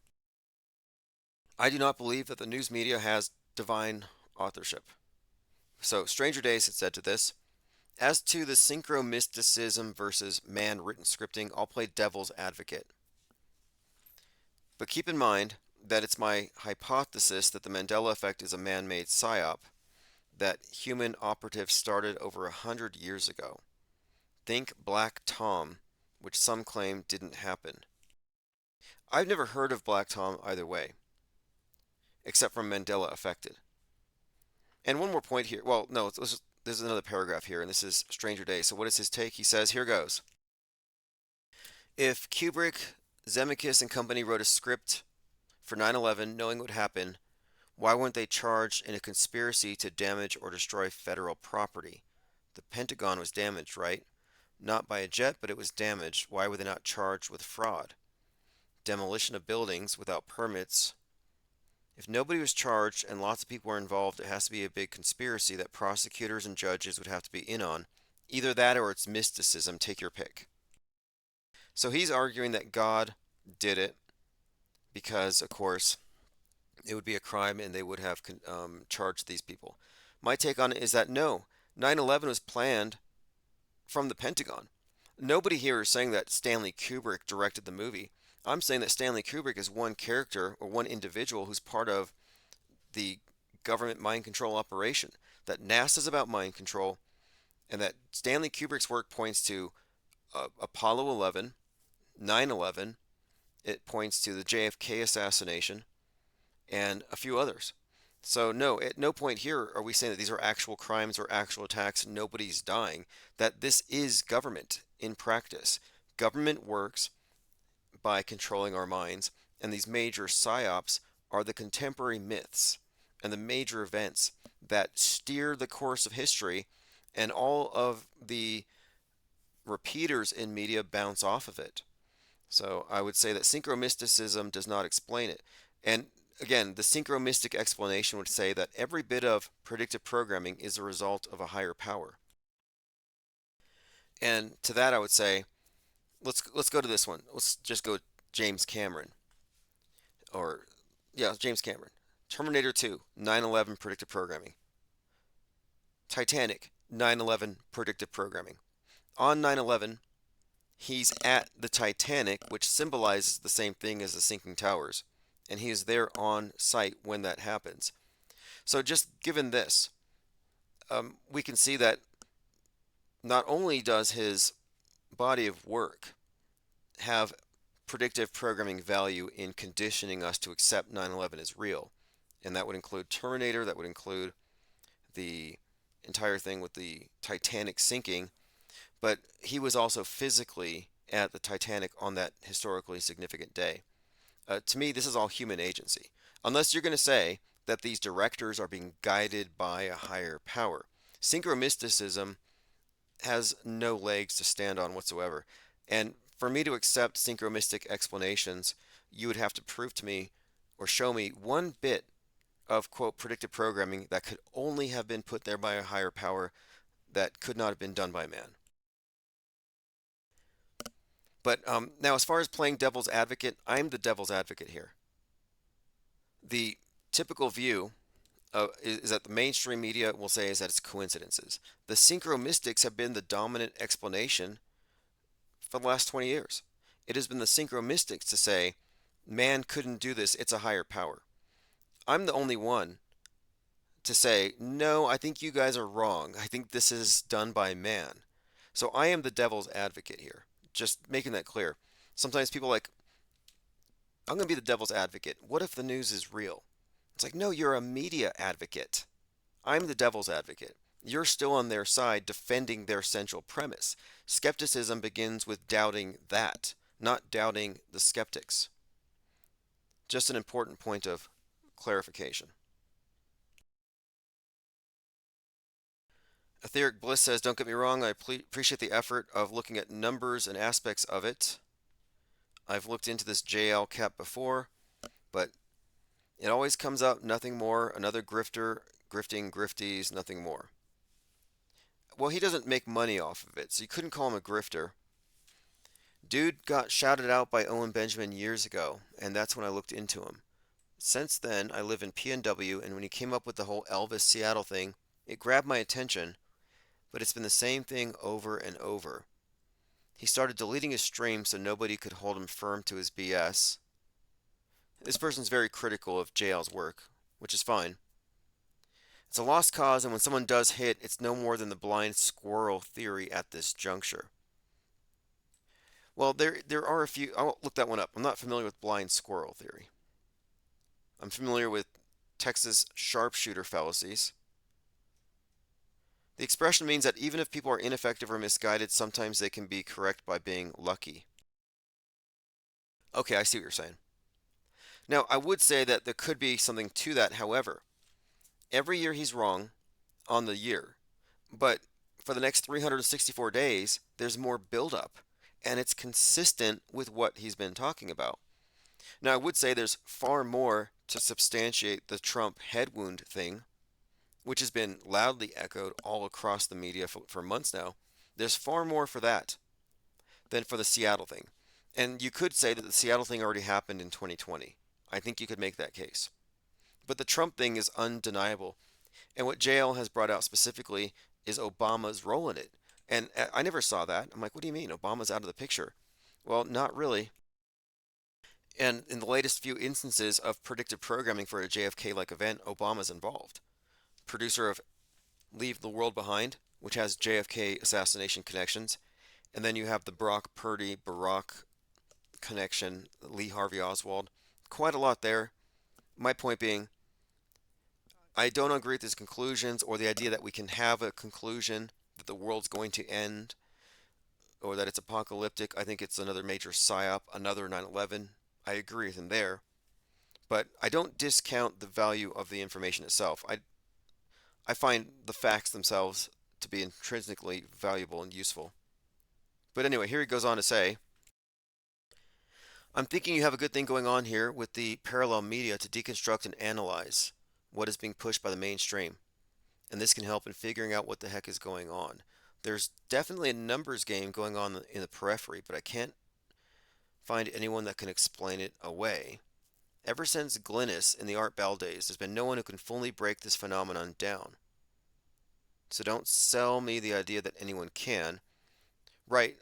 I do not believe that the news media has divine authorship. So, Stranger Days had said to this, as to the synchromysticism versus man-written scripting, I'll play devil's advocate. But keep in mind that it's my hypothesis that the Mandela effect is a man-made psyop that human operatives started over 100 years ago. Think Black Tom, which some claim didn't happen. I've never heard of Black Tom either way, except from Mandela affected. And one more point here. Well, no, there's another paragraph here, and this is Stranger Days. So what is his take? He says, here goes. If Kubrick, Zemeckis, and company wrote a script for 9/11 knowing what would happen, why weren't they charged in a conspiracy to damage or destroy federal property? The Pentagon was damaged, right? Not by a jet, but it was damaged. Why were they not charged with fraud? Demolition of buildings without permits. If nobody was charged and lots of people were involved, it has to be a big conspiracy that prosecutors and judges would have to be in on. Either that or it's mysticism, take your pick. So he's arguing that God did it because, of course, it would be a crime and they would have charged these people. My take on it is that no, 9/11 was planned from the Pentagon. Nobody here is saying that Stanley Kubrick directed the movie. I'm saying that Stanley Kubrick is one character or one individual who's part of the government mind control operation. That NASA's about mind control, and that Stanley Kubrick's work points to Apollo 11, 9/11. It points to the JFK assassination, and a few others. So no, at no point here are we saying that these are actual crimes or actual attacks, nobody's dying, that this is government in practice. Government works by controlling our minds, and these major psyops are the contemporary myths. and the major events that steer the course of history, and all of the repeaters in media bounce off of it. So I would say that synchromysticism does not explain it. And again, the synchromystic explanation would say that every bit of predictive programming is a result of a higher power. And to that I would say, let's go to this one. Let's just go James Cameron. Or yeah, James Cameron. Terminator 2, 9/11 predictive programming. Titanic, 9/11 predictive programming. On 9/11, he's at the Titanic, which symbolizes the same thing as the sinking towers, and he is there on site when that happens. So just given this, we can see that not only does his body of work have predictive programming value in conditioning us to accept 9/11 as real, and that would include Terminator, that would include the entire thing with the Titanic sinking, but he was also physically at the Titanic on that historically significant day. To me, this is all human agency. Unless you're going to say that these directors are being guided by a higher power. Synchromysticism has no legs to stand on whatsoever. And for me to accept synchromystic explanations, you would have to prove to me or show me one bit of, quote, predictive programming that could only have been put there by a higher power that could not have been done by man. But now, as far as playing devil's advocate, I'm the devil's advocate here. The typical view is that the mainstream media will say is that it's coincidences. The synchromystics have been the dominant explanation for the last 20 years. It has been the synchromystics to say, man couldn't do this, it's a higher power. I'm the only one to say, no, I think you guys are wrong. I think this is done by man. So I am the devil's advocate here. Just making that clear. Sometimes people are like, I'm going to be the devil's advocate. What if the news is real? It's like, no, you're a media advocate. I'm the devil's advocate. You're still on their side defending their central premise. Skepticism begins with doubting that, not doubting the skeptics. Just an important point of clarification. Etheric Bliss says, don't get me wrong, I appreciate the effort of looking at numbers and aspects of it. I've looked into this JL cap before, but it always comes up nothing more, another grifter, grifting grifties, nothing more. Well, he doesn't make money off of it, so you couldn't call him a grifter. Dude got shouted out by Owen Benjamin years ago, and that's when I looked into him. Since then, I live in PNW, and when he came up with the whole Elvis Seattle thing, it grabbed my attention, but it's been the same thing over and over. He started deleting his stream so nobody could hold him firm to his BS. This person's very critical of JL's work, which is fine. It's a lost cause, and when someone does hit, it's no more than the blind squirrel theory at this juncture. Well, there are a few. I'll look that one up. I'm not familiar with blind squirrel theory. I'm familiar with Texas sharpshooter fallacies. The expression means that even if people are ineffective or misguided, sometimes they can be correct by being lucky. Okay, I see what you're saying. Now, I would say that there could be something to that. However, every year he's wrong on the year, but for the next 364 days, there's more buildup, and it's consistent with what he's been talking about. Now, I would say there's far more to substantiate the Trump head wound thing, which has been loudly echoed all across the media for months now. There's far more for that than for the Seattle thing. And you could say that the Seattle thing already happened in 2020. I think you could make that case. But the Trump thing is undeniable. And what JL has brought out specifically is Obama's role in it. And I never saw that. I'm like, what do you mean? Obama's out of the picture. Well, not really. And in the latest few instances of predictive programming for a JFK-like event, Obama's involved. Producer of Leave the World Behind, which has JFK assassination connections. And then you have the Brock Purdy Barack connection, Lee Harvey Oswald. Quite a lot there. My point being, I don't agree with his conclusions or the idea that we can have a conclusion that the world's going to end or that it's apocalyptic. I think it's another major psyop, another 9/11. I agree with him there. But I don't discount the value of the information itself. I find the facts themselves to be intrinsically valuable and useful. But anyway, here he goes on to say, I'm thinking you have a good thing going on here with the parallel media to deconstruct and analyze what is being pushed by the mainstream. And this can help in figuring out what the heck is going on. There's definitely a numbers game going on in the periphery, but I can't find anyone that can explain it away. Ever since Glynis in the Art Bell days, there's been no one who can fully break this phenomenon down. So don't sell me the idea that anyone can. Right.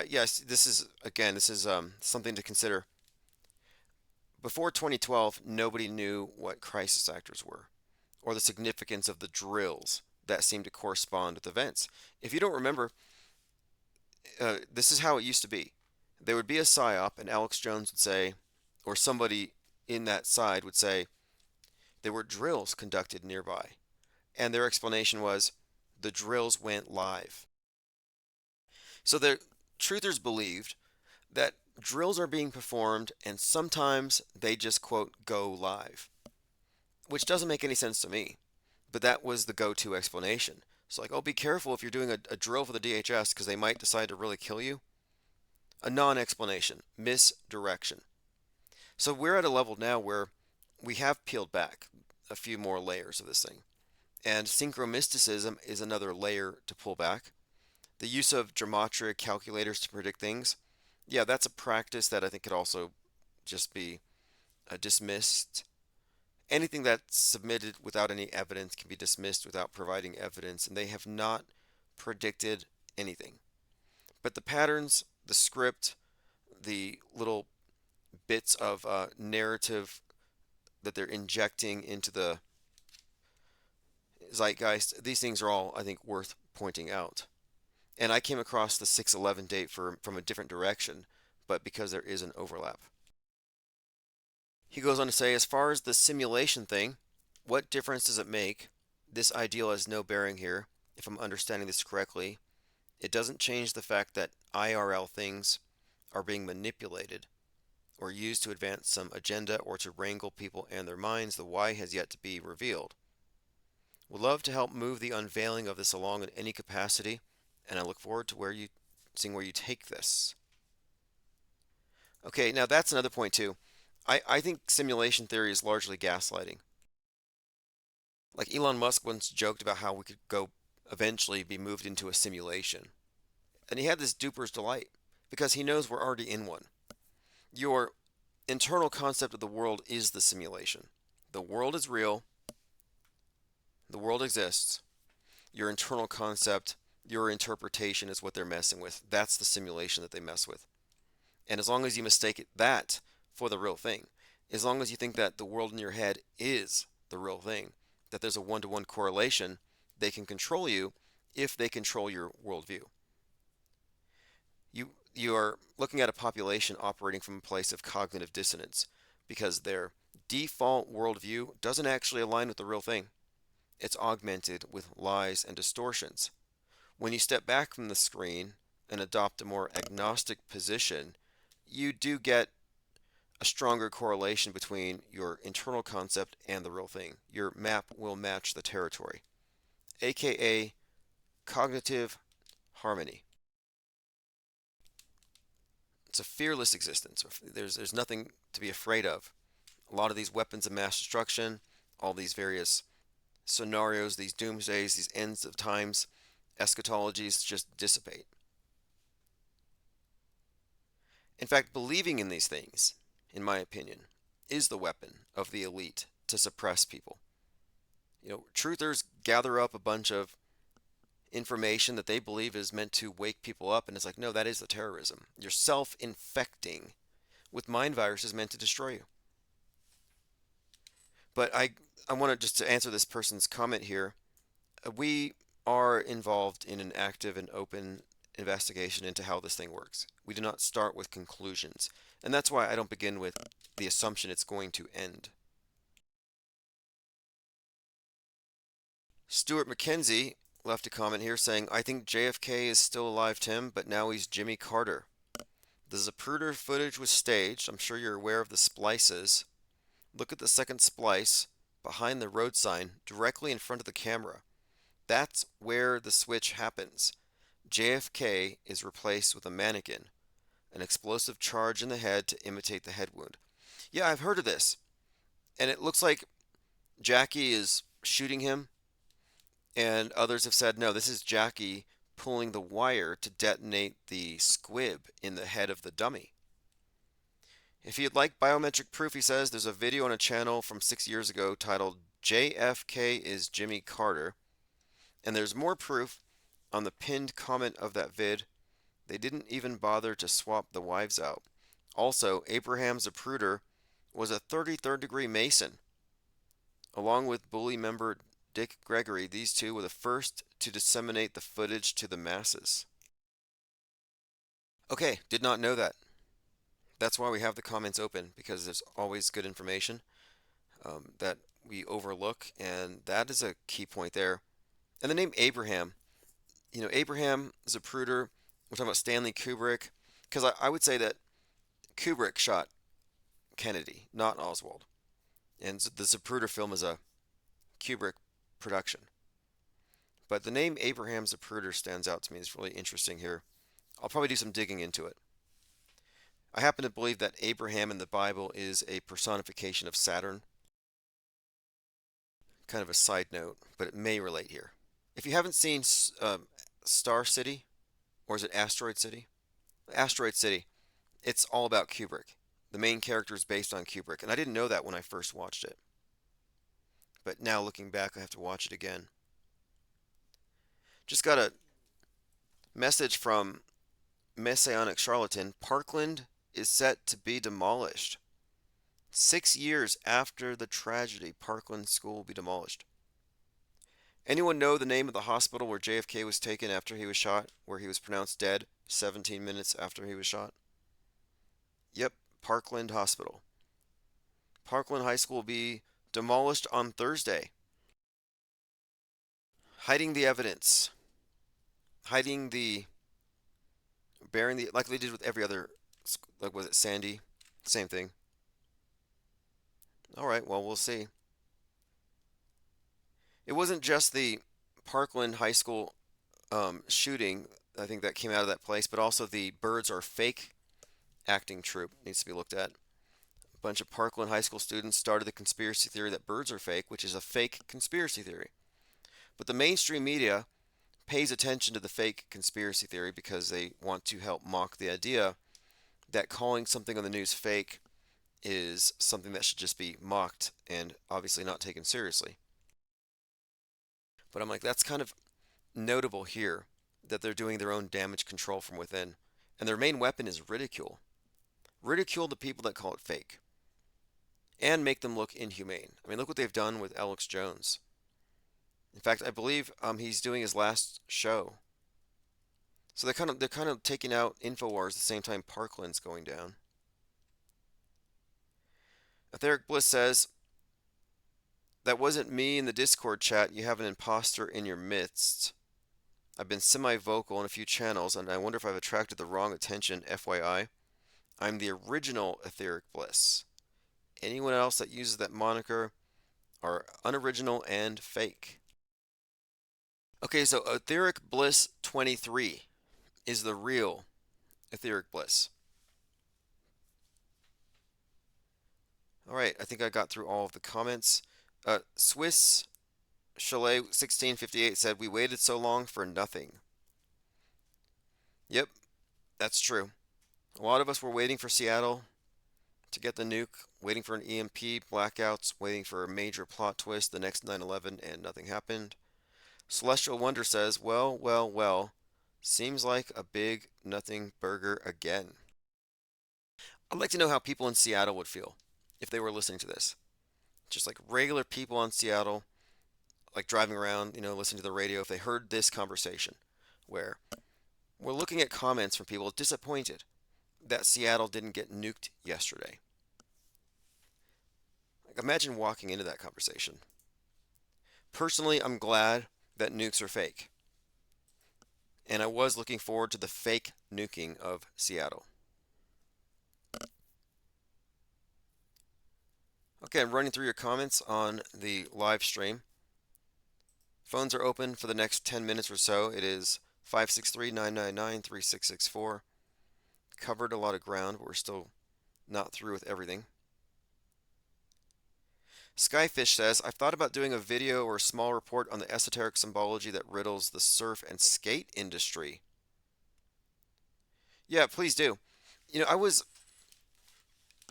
Yes, this is something to consider. Before 2012, nobody knew what crisis actors were, or the significance of the drills that seemed to correspond with events. If you don't remember, this is how it used to be. There would be a psyop, and Alex Jones would say, or somebody in that side would say, there were drills conducted nearby. And their explanation was, the drills went live. So the truthers believed that drills are being performed and sometimes they just, quote, go live, which doesn't make any sense to me. But that was the go-to explanation. It's like, oh, be careful if you're doing a drill for the DHS because they might decide to really kill you. A non-explanation, misdirection. So we're at a level now where we have peeled back a few more layers of this thing. And synchromysticism is another layer to pull back. The use of gematria calculators to predict things, yeah, that's a practice that I think could also just be dismissed. Anything that's submitted without any evidence can be dismissed without providing evidence, and they have not predicted anything. But the patterns, the script, the little bits of narrative that they're injecting into the zeitgeist, these things are all, I think, worth pointing out. And I came across the 6/11 date from a different direction, but because there is an overlap. He goes on to say, as far as the simulation thing, what difference does it make? This ideal has no bearing here, if I'm understanding this correctly. It doesn't change the fact that IRL things are being manipulated or used to advance some agenda or to wrangle people and their minds. The why has yet to be revealed. Would love to help move the unveiling of this along in any capacity, and I look forward to seeing where you take this. Okay, now that's another point too. I think simulation theory is largely gaslighting. Like Elon Musk once joked about how we could go eventually be moved into a simulation. And he had this duper's delight because he knows we're already in one. Your internal concept of the world is the simulation. The world is real. The world exists. Your internal concept, your interpretation is what they're messing with. That's the simulation that they mess with. And as long as you mistake that for the real thing, as long as you think that the world in your head is the real thing, that there's a one-to-one correlation, they can control you if they control your worldview. You are looking at a population operating from a place of cognitive dissonance because their default worldview doesn't actually align with the real thing. It's augmented with lies and distortions. When you step back from the screen and adopt a more agnostic position, you do get a stronger correlation between your internal concept and the real thing. Your map will match the territory, aka cognitive harmony. It's a fearless existence. There's nothing to be afraid of. A lot of these weapons of mass destruction, all these various scenarios, these doomsdays, these ends of times, eschatologies just dissipate. In fact, believing in these things, in my opinion, is the weapon of the elite to suppress people. Truthers gather up a bunch of information that they believe is meant to wake people up, and it's like, no, that is the terrorism. You're self-infecting with mind viruses meant to destroy you. But I want to answer this person's comment here. We are involved in an active and open investigation into how this thing works. We do not start with conclusions. And that's why I don't begin with the assumption it's going to end. Stuart McKenzie left a comment here saying, I think JFK is still alive, Tim, but now he's Jimmy Carter. The Zapruder footage was staged. I'm sure you're aware of the splices. Look at the second splice behind the road sign directly in front of the camera. That's where the switch happens. JFK is replaced with a mannequin, an explosive charge in the head to imitate the head wound. Yeah, I've heard of this. And it looks like Jackie is shooting him, and others have said, no, this is Jackie pulling the wire to detonate the squib in the head of the dummy. If you'd like biometric proof, he says, there's a video on a channel from 6 years ago titled JFK is Jimmy Carter, and there's more proof on the pinned comment of that vid. They didn't even bother to swap the wives out. Also, Abraham Zapruder was a 33rd degree Mason. Along with bully member Dick Gregory, these two were the first to disseminate the footage to the masses. Okay, did not know that. That's why we have the comments open, because there's always good information that we overlook, and that is a key point there. And the name Abraham, Abraham Zapruder, we're talking about Stanley Kubrick, because I would say that Kubrick shot Kennedy, not Oswald. And the Zapruder film is a Kubrick production. But the name Abraham Zapruder stands out to me. It's really interesting here. I'll probably do some digging into it. I happen to believe that Abraham in the Bible is a personification of Saturn. Kind of a side note, but it may relate here. If you haven't seen Star City, or is it Asteroid City? Asteroid City, it's all about Kubrick. The main character is based on Kubrick, and I didn't know that when I first watched it. But now looking back, I have to watch it again. Just got a message from Messianic Charlatan. Parkland is set to be demolished. 6 years after the tragedy, Parkland School will be demolished. Anyone know the name of the hospital where JFK was taken after he was shot, where he was pronounced dead 17 minutes after he was shot? Yep, Parkland Hospital. Parkland High School will be demolished on Thursday. Hiding the evidence. Bearing the, like they did with every other, like was it Sandy? Same thing. All right, well, we'll see. It wasn't just the Parkland High School shooting, I think, that came out of that place, but also the Birds Are Fake acting troupe needs to be looked at. A bunch of Parkland High School students started the conspiracy theory that birds are fake, which is a fake conspiracy theory. But the mainstream media pays attention to the fake conspiracy theory because they want to help mock the idea that calling something on the news fake is something that should just be mocked and obviously not taken seriously. But I'm like, that's kind of notable here that they're doing their own damage control from within. And their main weapon is ridicule. Ridicule the people that call it fake. And make them look inhumane. I mean, look what they've done with Alex Jones. In fact, I believe he's doing his last show. So they're kind of taking out InfoWars at the same time Parkland's going down. Etheric Bliss says, that wasn't me in the Discord chat. You have an imposter in your midst. I've been semi-vocal in a few channels, and I wonder if I've attracted the wrong attention, FYI. I'm the original Etheric Bliss. Anyone else that uses that moniker are unoriginal and fake. Okay, so Etheric Bliss 23 is the real Etheric Bliss. Alright, I think I got through all of the comments. Swiss Chalet 1658 said, we waited so long for nothing. Yep, that's true. A lot of us were waiting for Seattle to get the nuke, waiting for an EMP, blackouts, waiting for a major plot twist, the next 9/11, and nothing happened. Celestial Wonder says, well, well, well, seems like a big nothing burger again. I'd like to know how people in Seattle would feel if they were listening to this. Just like regular people in Seattle, like driving around, listening to the radio, if they heard this conversation, where we're looking at comments from people disappointed that Seattle didn't get nuked yesterday. Like, imagine walking into that conversation. Personally, I'm glad that nukes are fake. And I was looking forward to the fake nuking of Seattle. Okay, I'm running through your comments on the live stream. Phones are open for the next 10 minutes or so. It is 563-999-3664. Covered a lot of ground, but we're still not through with everything. Skyfish says, I've thought about doing a video or a small report on the esoteric symbology that riddles the surf and skate industry. Yeah, please do. I was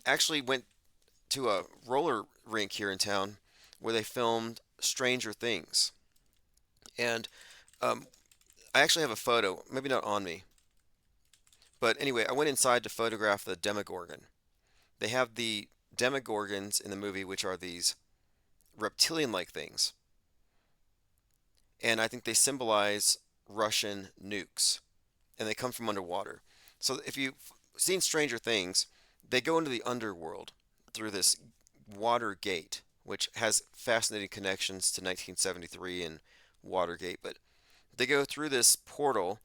actually went to a roller rink here in town where they filmed Stranger Things. And um, I actually have a photo, maybe not on me, but anyway, I went inside to photograph the Demogorgon. They have the Demogorgons in the movie, which are these reptilian-like things, and I think they symbolize Russian nukes, and they come from underwater. So if you've seen Stranger Things, they go into the underworld through this water gate, which has fascinating connections to 1973 and Watergate, but they go through this portal,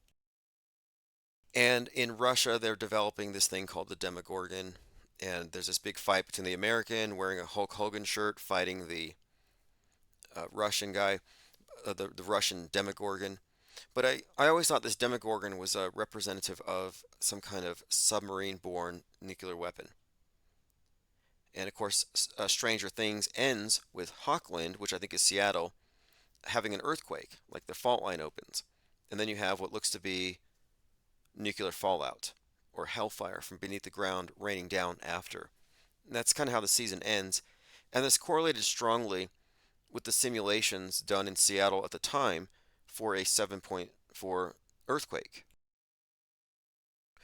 and in Russia they're developing this thing called the Demogorgon, and there's this big fight between the American wearing a Hulk Hogan shirt fighting the Russian guy, the Russian Demogorgon. But I always thought this Demogorgon was a representative of some kind of submarine-borne nuclear weapon. And of course, Stranger Things ends with Hawkland, which I think is Seattle, having an earthquake, like the fault line opens. And then you have what looks to be nuclear fallout or hellfire from beneath the ground raining down after. And that's kind of how the season ends. And this correlated strongly with the simulations done in Seattle at the time for a 7.4 earthquake,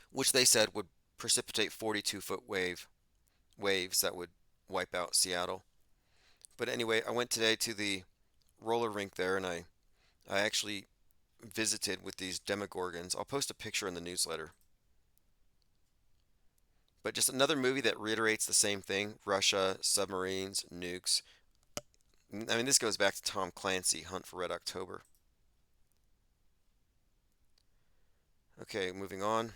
which they said would precipitate 42-foot waves that would wipe out Seattle. But anyway, I went today to the roller rink there, and I actually visited with these Demogorgons. I'll post a picture in the newsletter. But just another movie that reiterates the same thing: Russia, submarines, nukes. I mean, this goes back to Tom Clancy, Hunt for Red October. Okay, moving on.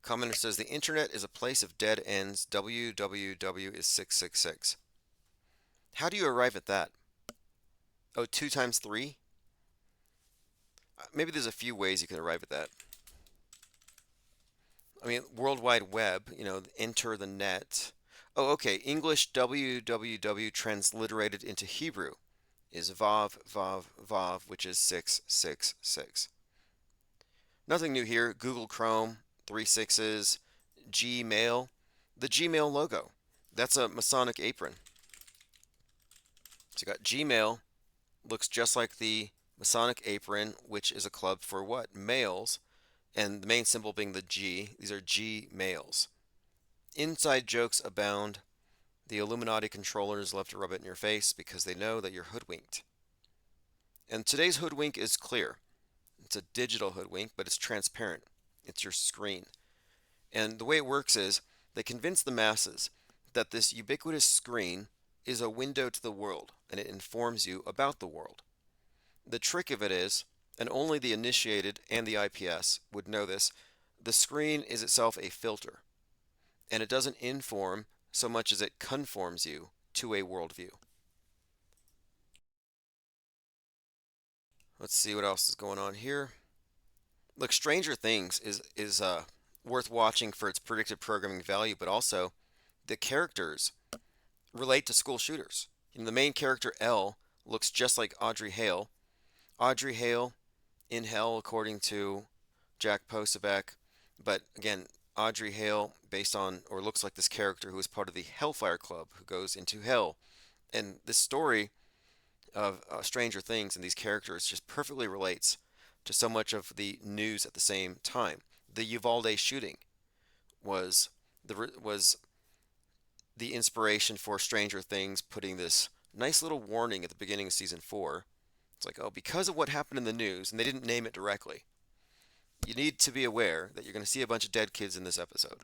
Commenter says the internet is a place of dead ends. www is 666. How do you arrive at that? Oh, 2 times 3? Maybe there's a few ways you can arrive at that. I mean, World Wide Web, enter the net. Oh, okay. English www transliterated into Hebrew is vav, vav, vav, which is 666. Nothing new here. Google Chrome, 3 sixes. Gmail, the Gmail logo. That's a Masonic apron. So you got Gmail, looks just like the Masonic apron, which is a club for what? Males, and the main symbol being the G. These are G males. Inside jokes abound. The Illuminati controllers love to rub it in your face because they know that you're hoodwinked. And today's hoodwink is clear. It's a digital hoodwink, but it's transparent. It's your screen. And the way it works is they convince the masses that this ubiquitous screen is a window to the world, and it informs you about the world. The trick of it is, and only the initiated and the IPS would know this, the screen is itself a filter, and it doesn't inform so much as it conforms you to a worldview. Let's see what else is going on here. Look, Stranger Things is worth watching for its predictive programming value, but also the characters relate to school shooters. The main character, Elle, looks just like Audrey Hale. Audrey Hale in hell, according to Jack Posobiec. But again, Audrey Hale, based on, or looks like this character who is part of the Hellfire Club, who goes into hell. And this story of Stranger Things and these characters just perfectly relates to so much of the news at the same time. The Uvalde shooting was the inspiration for Stranger Things, putting this nice little warning at the beginning of season 4. It's like, oh, because of what happened in the news, and they didn't name it directly, you need to be aware that you're going to see a bunch of dead kids in this episode.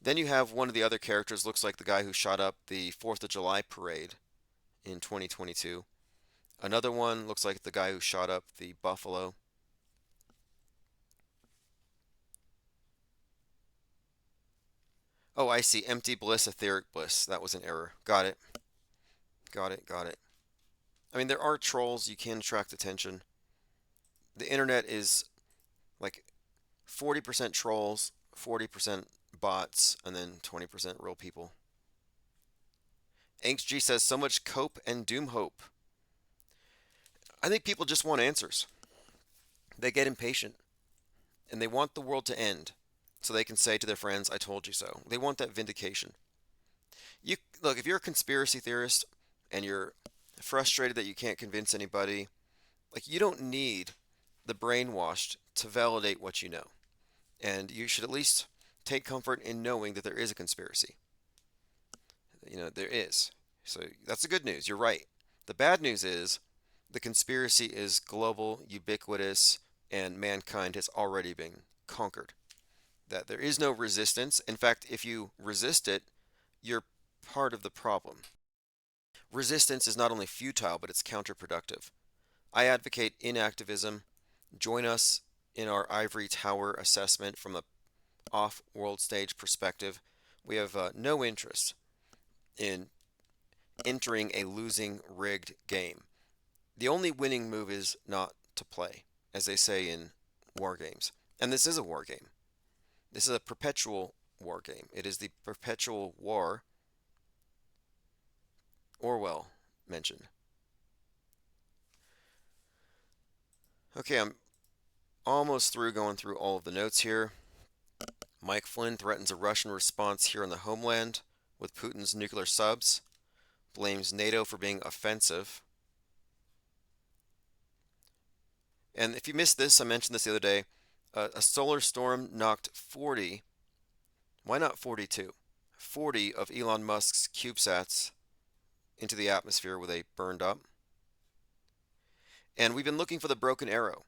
Then you have one of the other characters, looks like the guy who shot up the 4th of July parade in 2022. Another one looks like the guy who shot up the Buffalo. Oh, I see. Empty bliss, etheric bliss. That was an error. Got it. Got it. Got it. I mean, there are trolls. You can attract attention. The internet is like 40% trolls, 40% bots, and then 20% real people. Angst G says, so much cope and doom hope. I think people just want answers. They get impatient and they want the world to end so they can say to their friends, I told you so. They want that vindication. You look, if you're a conspiracy theorist and you're frustrated that you can't convince anybody, like you don't need the brainwashed to validate what you know. And you should at least take comfort in knowing that there is a conspiracy. There is. So that's the good news. You're right. The bad news is the conspiracy is global, ubiquitous, and mankind has already been conquered. That there is no resistance. In fact, if you resist it, you're part of the problem. Resistance is not only futile, but it's counterproductive. I advocate inactivism. Join us in our ivory tower assessment from a off-world stage perspective. We have no interest in entering a losing, rigged game. The only winning move is not to play, as they say in war games. And this is a war game. This is a perpetual war game. It is the perpetual war Orwell mentioned. Okay, I'm almost through going through all of the notes here. Mike Flynn threatens a Russian response here on the homeland with Putin's nuclear subs. Blames NATO for being offensive. And if you missed this, I mentioned this the other day. A solar storm knocked 40, why not 42? 40 of Elon Musk's CubeSats into the atmosphere where they burned up. And we've been looking for the broken arrow.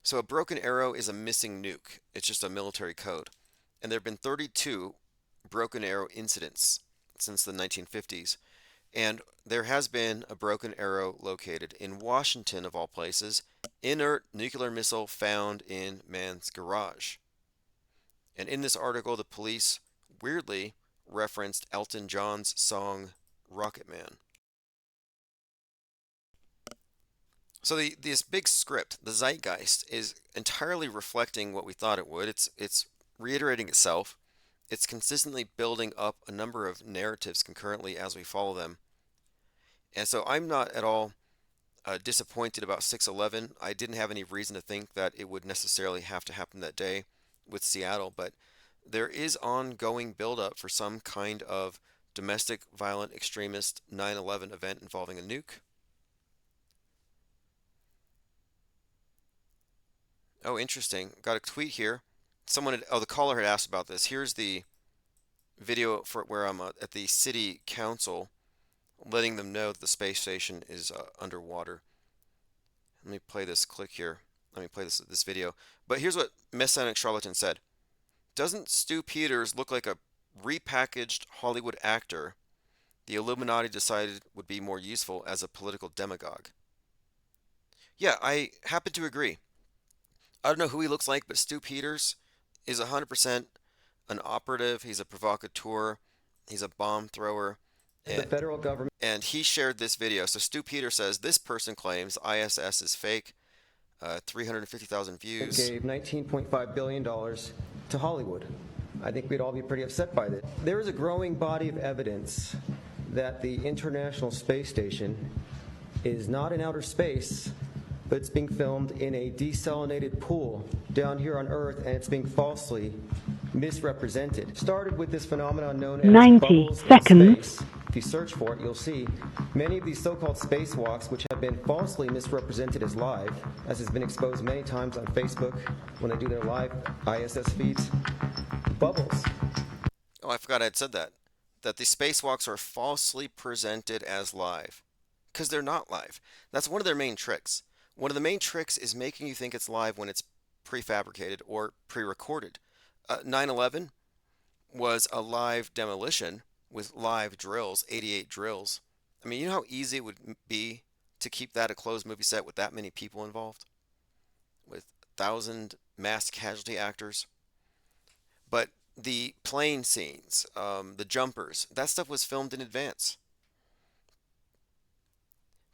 So a broken arrow is a missing nuke. It's just a military code. And there have been 32 broken arrow incidents since the 1950s. And there has been a broken arrow located in Washington, of all places. Inert nuclear missile found in man's garage. And in this article, the police weirdly referenced Elton John's song Rocket Man. So this big script, the zeitgeist, is entirely reflecting what we thought it would. It's reiterating itself. It's consistently building up a number of narratives concurrently as we follow them. And so I'm not at all disappointed about 6/11. I didn't have any reason to think that it would necessarily have to happen that day with Seattle, but there is ongoing buildup for some kind of domestic violent extremist 9/11 event involving a nuke. Oh, interesting. Got a tweet here. The caller had asked about this. Here's the video for where I'm at the city council, letting them know that the space station is underwater. Let me play this click here. Let me play this video. But here's what Messianic Charlatan said. Doesn't Stu Peters look like a repackaged Hollywood actor the Illuminati decided would be more useful as a political demagogue? Yeah, I happen to agree. I don't know who he looks like, but Stu Peters is 100% an operative. He's a provocateur. He's a bomb thrower. The federal government. And he shared this video. So Stu Peters says this person claims ISS is fake. 350,000 views. Gave $19.5 billion to Hollywood. I think we'd all be pretty upset by this. There is a growing body of evidence that the International Space Station is not in outer space, but it's being filmed in a desalinated pool down here on Earth, and it's being falsely misrepresented. Started with this phenomenon known as 90 bubbles seconds. in space. If you search for it, you'll see many of these so-called spacewalks, which have been falsely misrepresented as live, as has been exposed many times on Facebook when they do their live ISS feeds. Bubbles. Oh, I forgot I had said that. That the spacewalks are falsely presented as live. Because they're not live. That's one of their main tricks. One of the main tricks is making you think it's live when it's prefabricated or pre-recorded. 9/11 was a live demolition with live drills, 88 drills. I mean, you know how easy it would be to keep that a closed movie set with that many people involved? With 1,000 mass casualty actors? But the plane scenes, the jumpers, that stuff was filmed in advance.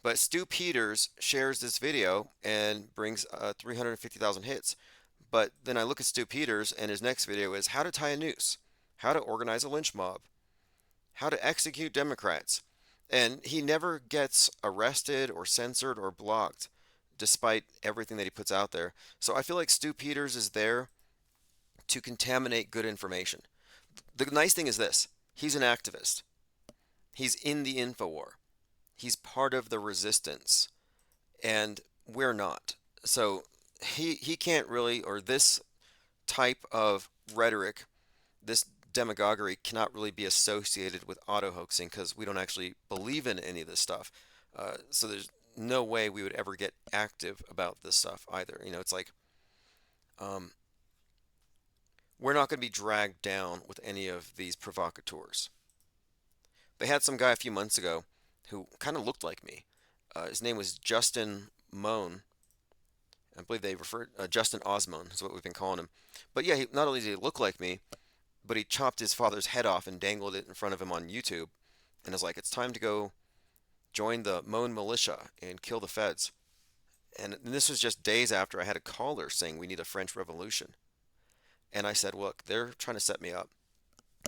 But Stu Peters shares this video and brings 350,000 hits. But then I look at Stu Peters and his next video is how to tie a noose, how to organize a lynch mob, how to execute Democrats. And he never gets arrested or censored or blocked despite everything that he puts out there. So I feel like Stu Peters is there to contaminate good information. The nice thing is this, he's an activist. He's in the InfoWar. He's part of the resistance, and we're not. So he can't really, or this type of rhetoric, this demagoguery cannot really be associated with auto hoaxing because we don't actually believe in any of this stuff. So there's no way we would ever get active about this stuff either. You know, it's like we're not going to be dragged down with any of these provocateurs. They had some guy a few months ago who kind of looked like me. His name was Justin Moan. I believe they referred Justin Osmone is what we've been calling him. But yeah, not only did he look like me, but he chopped his father's head off and dangled it in front of him on YouTube, and was like, "It's time to go join the Moan militia and kill the feds." And this was just days after I had a caller saying we need a French Revolution. And I said, "Look, they're trying to set me up.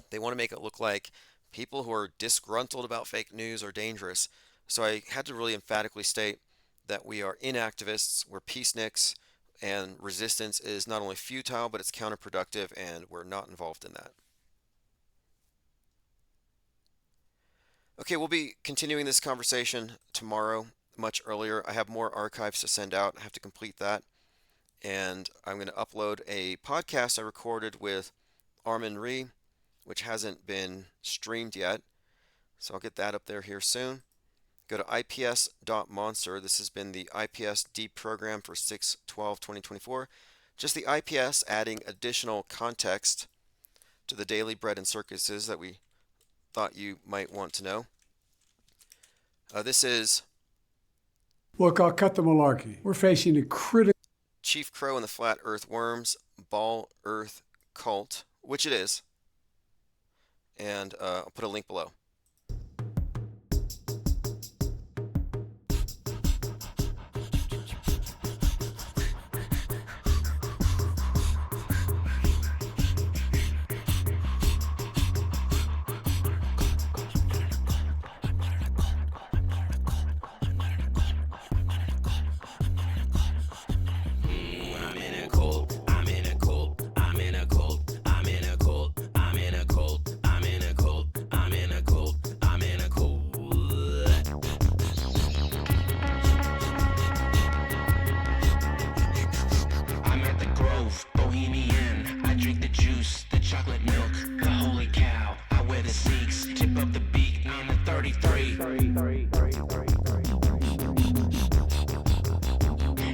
They want to make it look like people who are disgruntled about fake news are dangerous." So I had to really emphatically state that we are inactivists, we're peaceniks, and resistance is not only futile, but it's counterproductive, and we're not involved in that. Okay, we'll be continuing this conversation tomorrow, much earlier. I have more archives to send out. I have to complete that. And I'm going to upload a podcast I recorded with Armin Ree, which hasn't been streamed yet. So I'll get that up there here soon. Go to ips.monster. This has been the Ips Deprogram for 6/12/2024. Just the Ips adding additional context to the daily bread and circuses that we thought you might want to know. This is... Look, I'll cut the malarkey. We're facing a critical... Chief Crow and the Flat Earth Worms Ball Earth Cult, which it is. And I'll put a link below.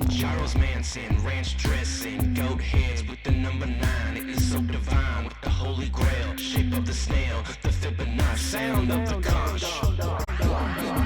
Charles Manson, ranch dressing, goat heads with the number 9. It is so divine with the holy grail, shape of the snail, the Fibonacci sound of the conch.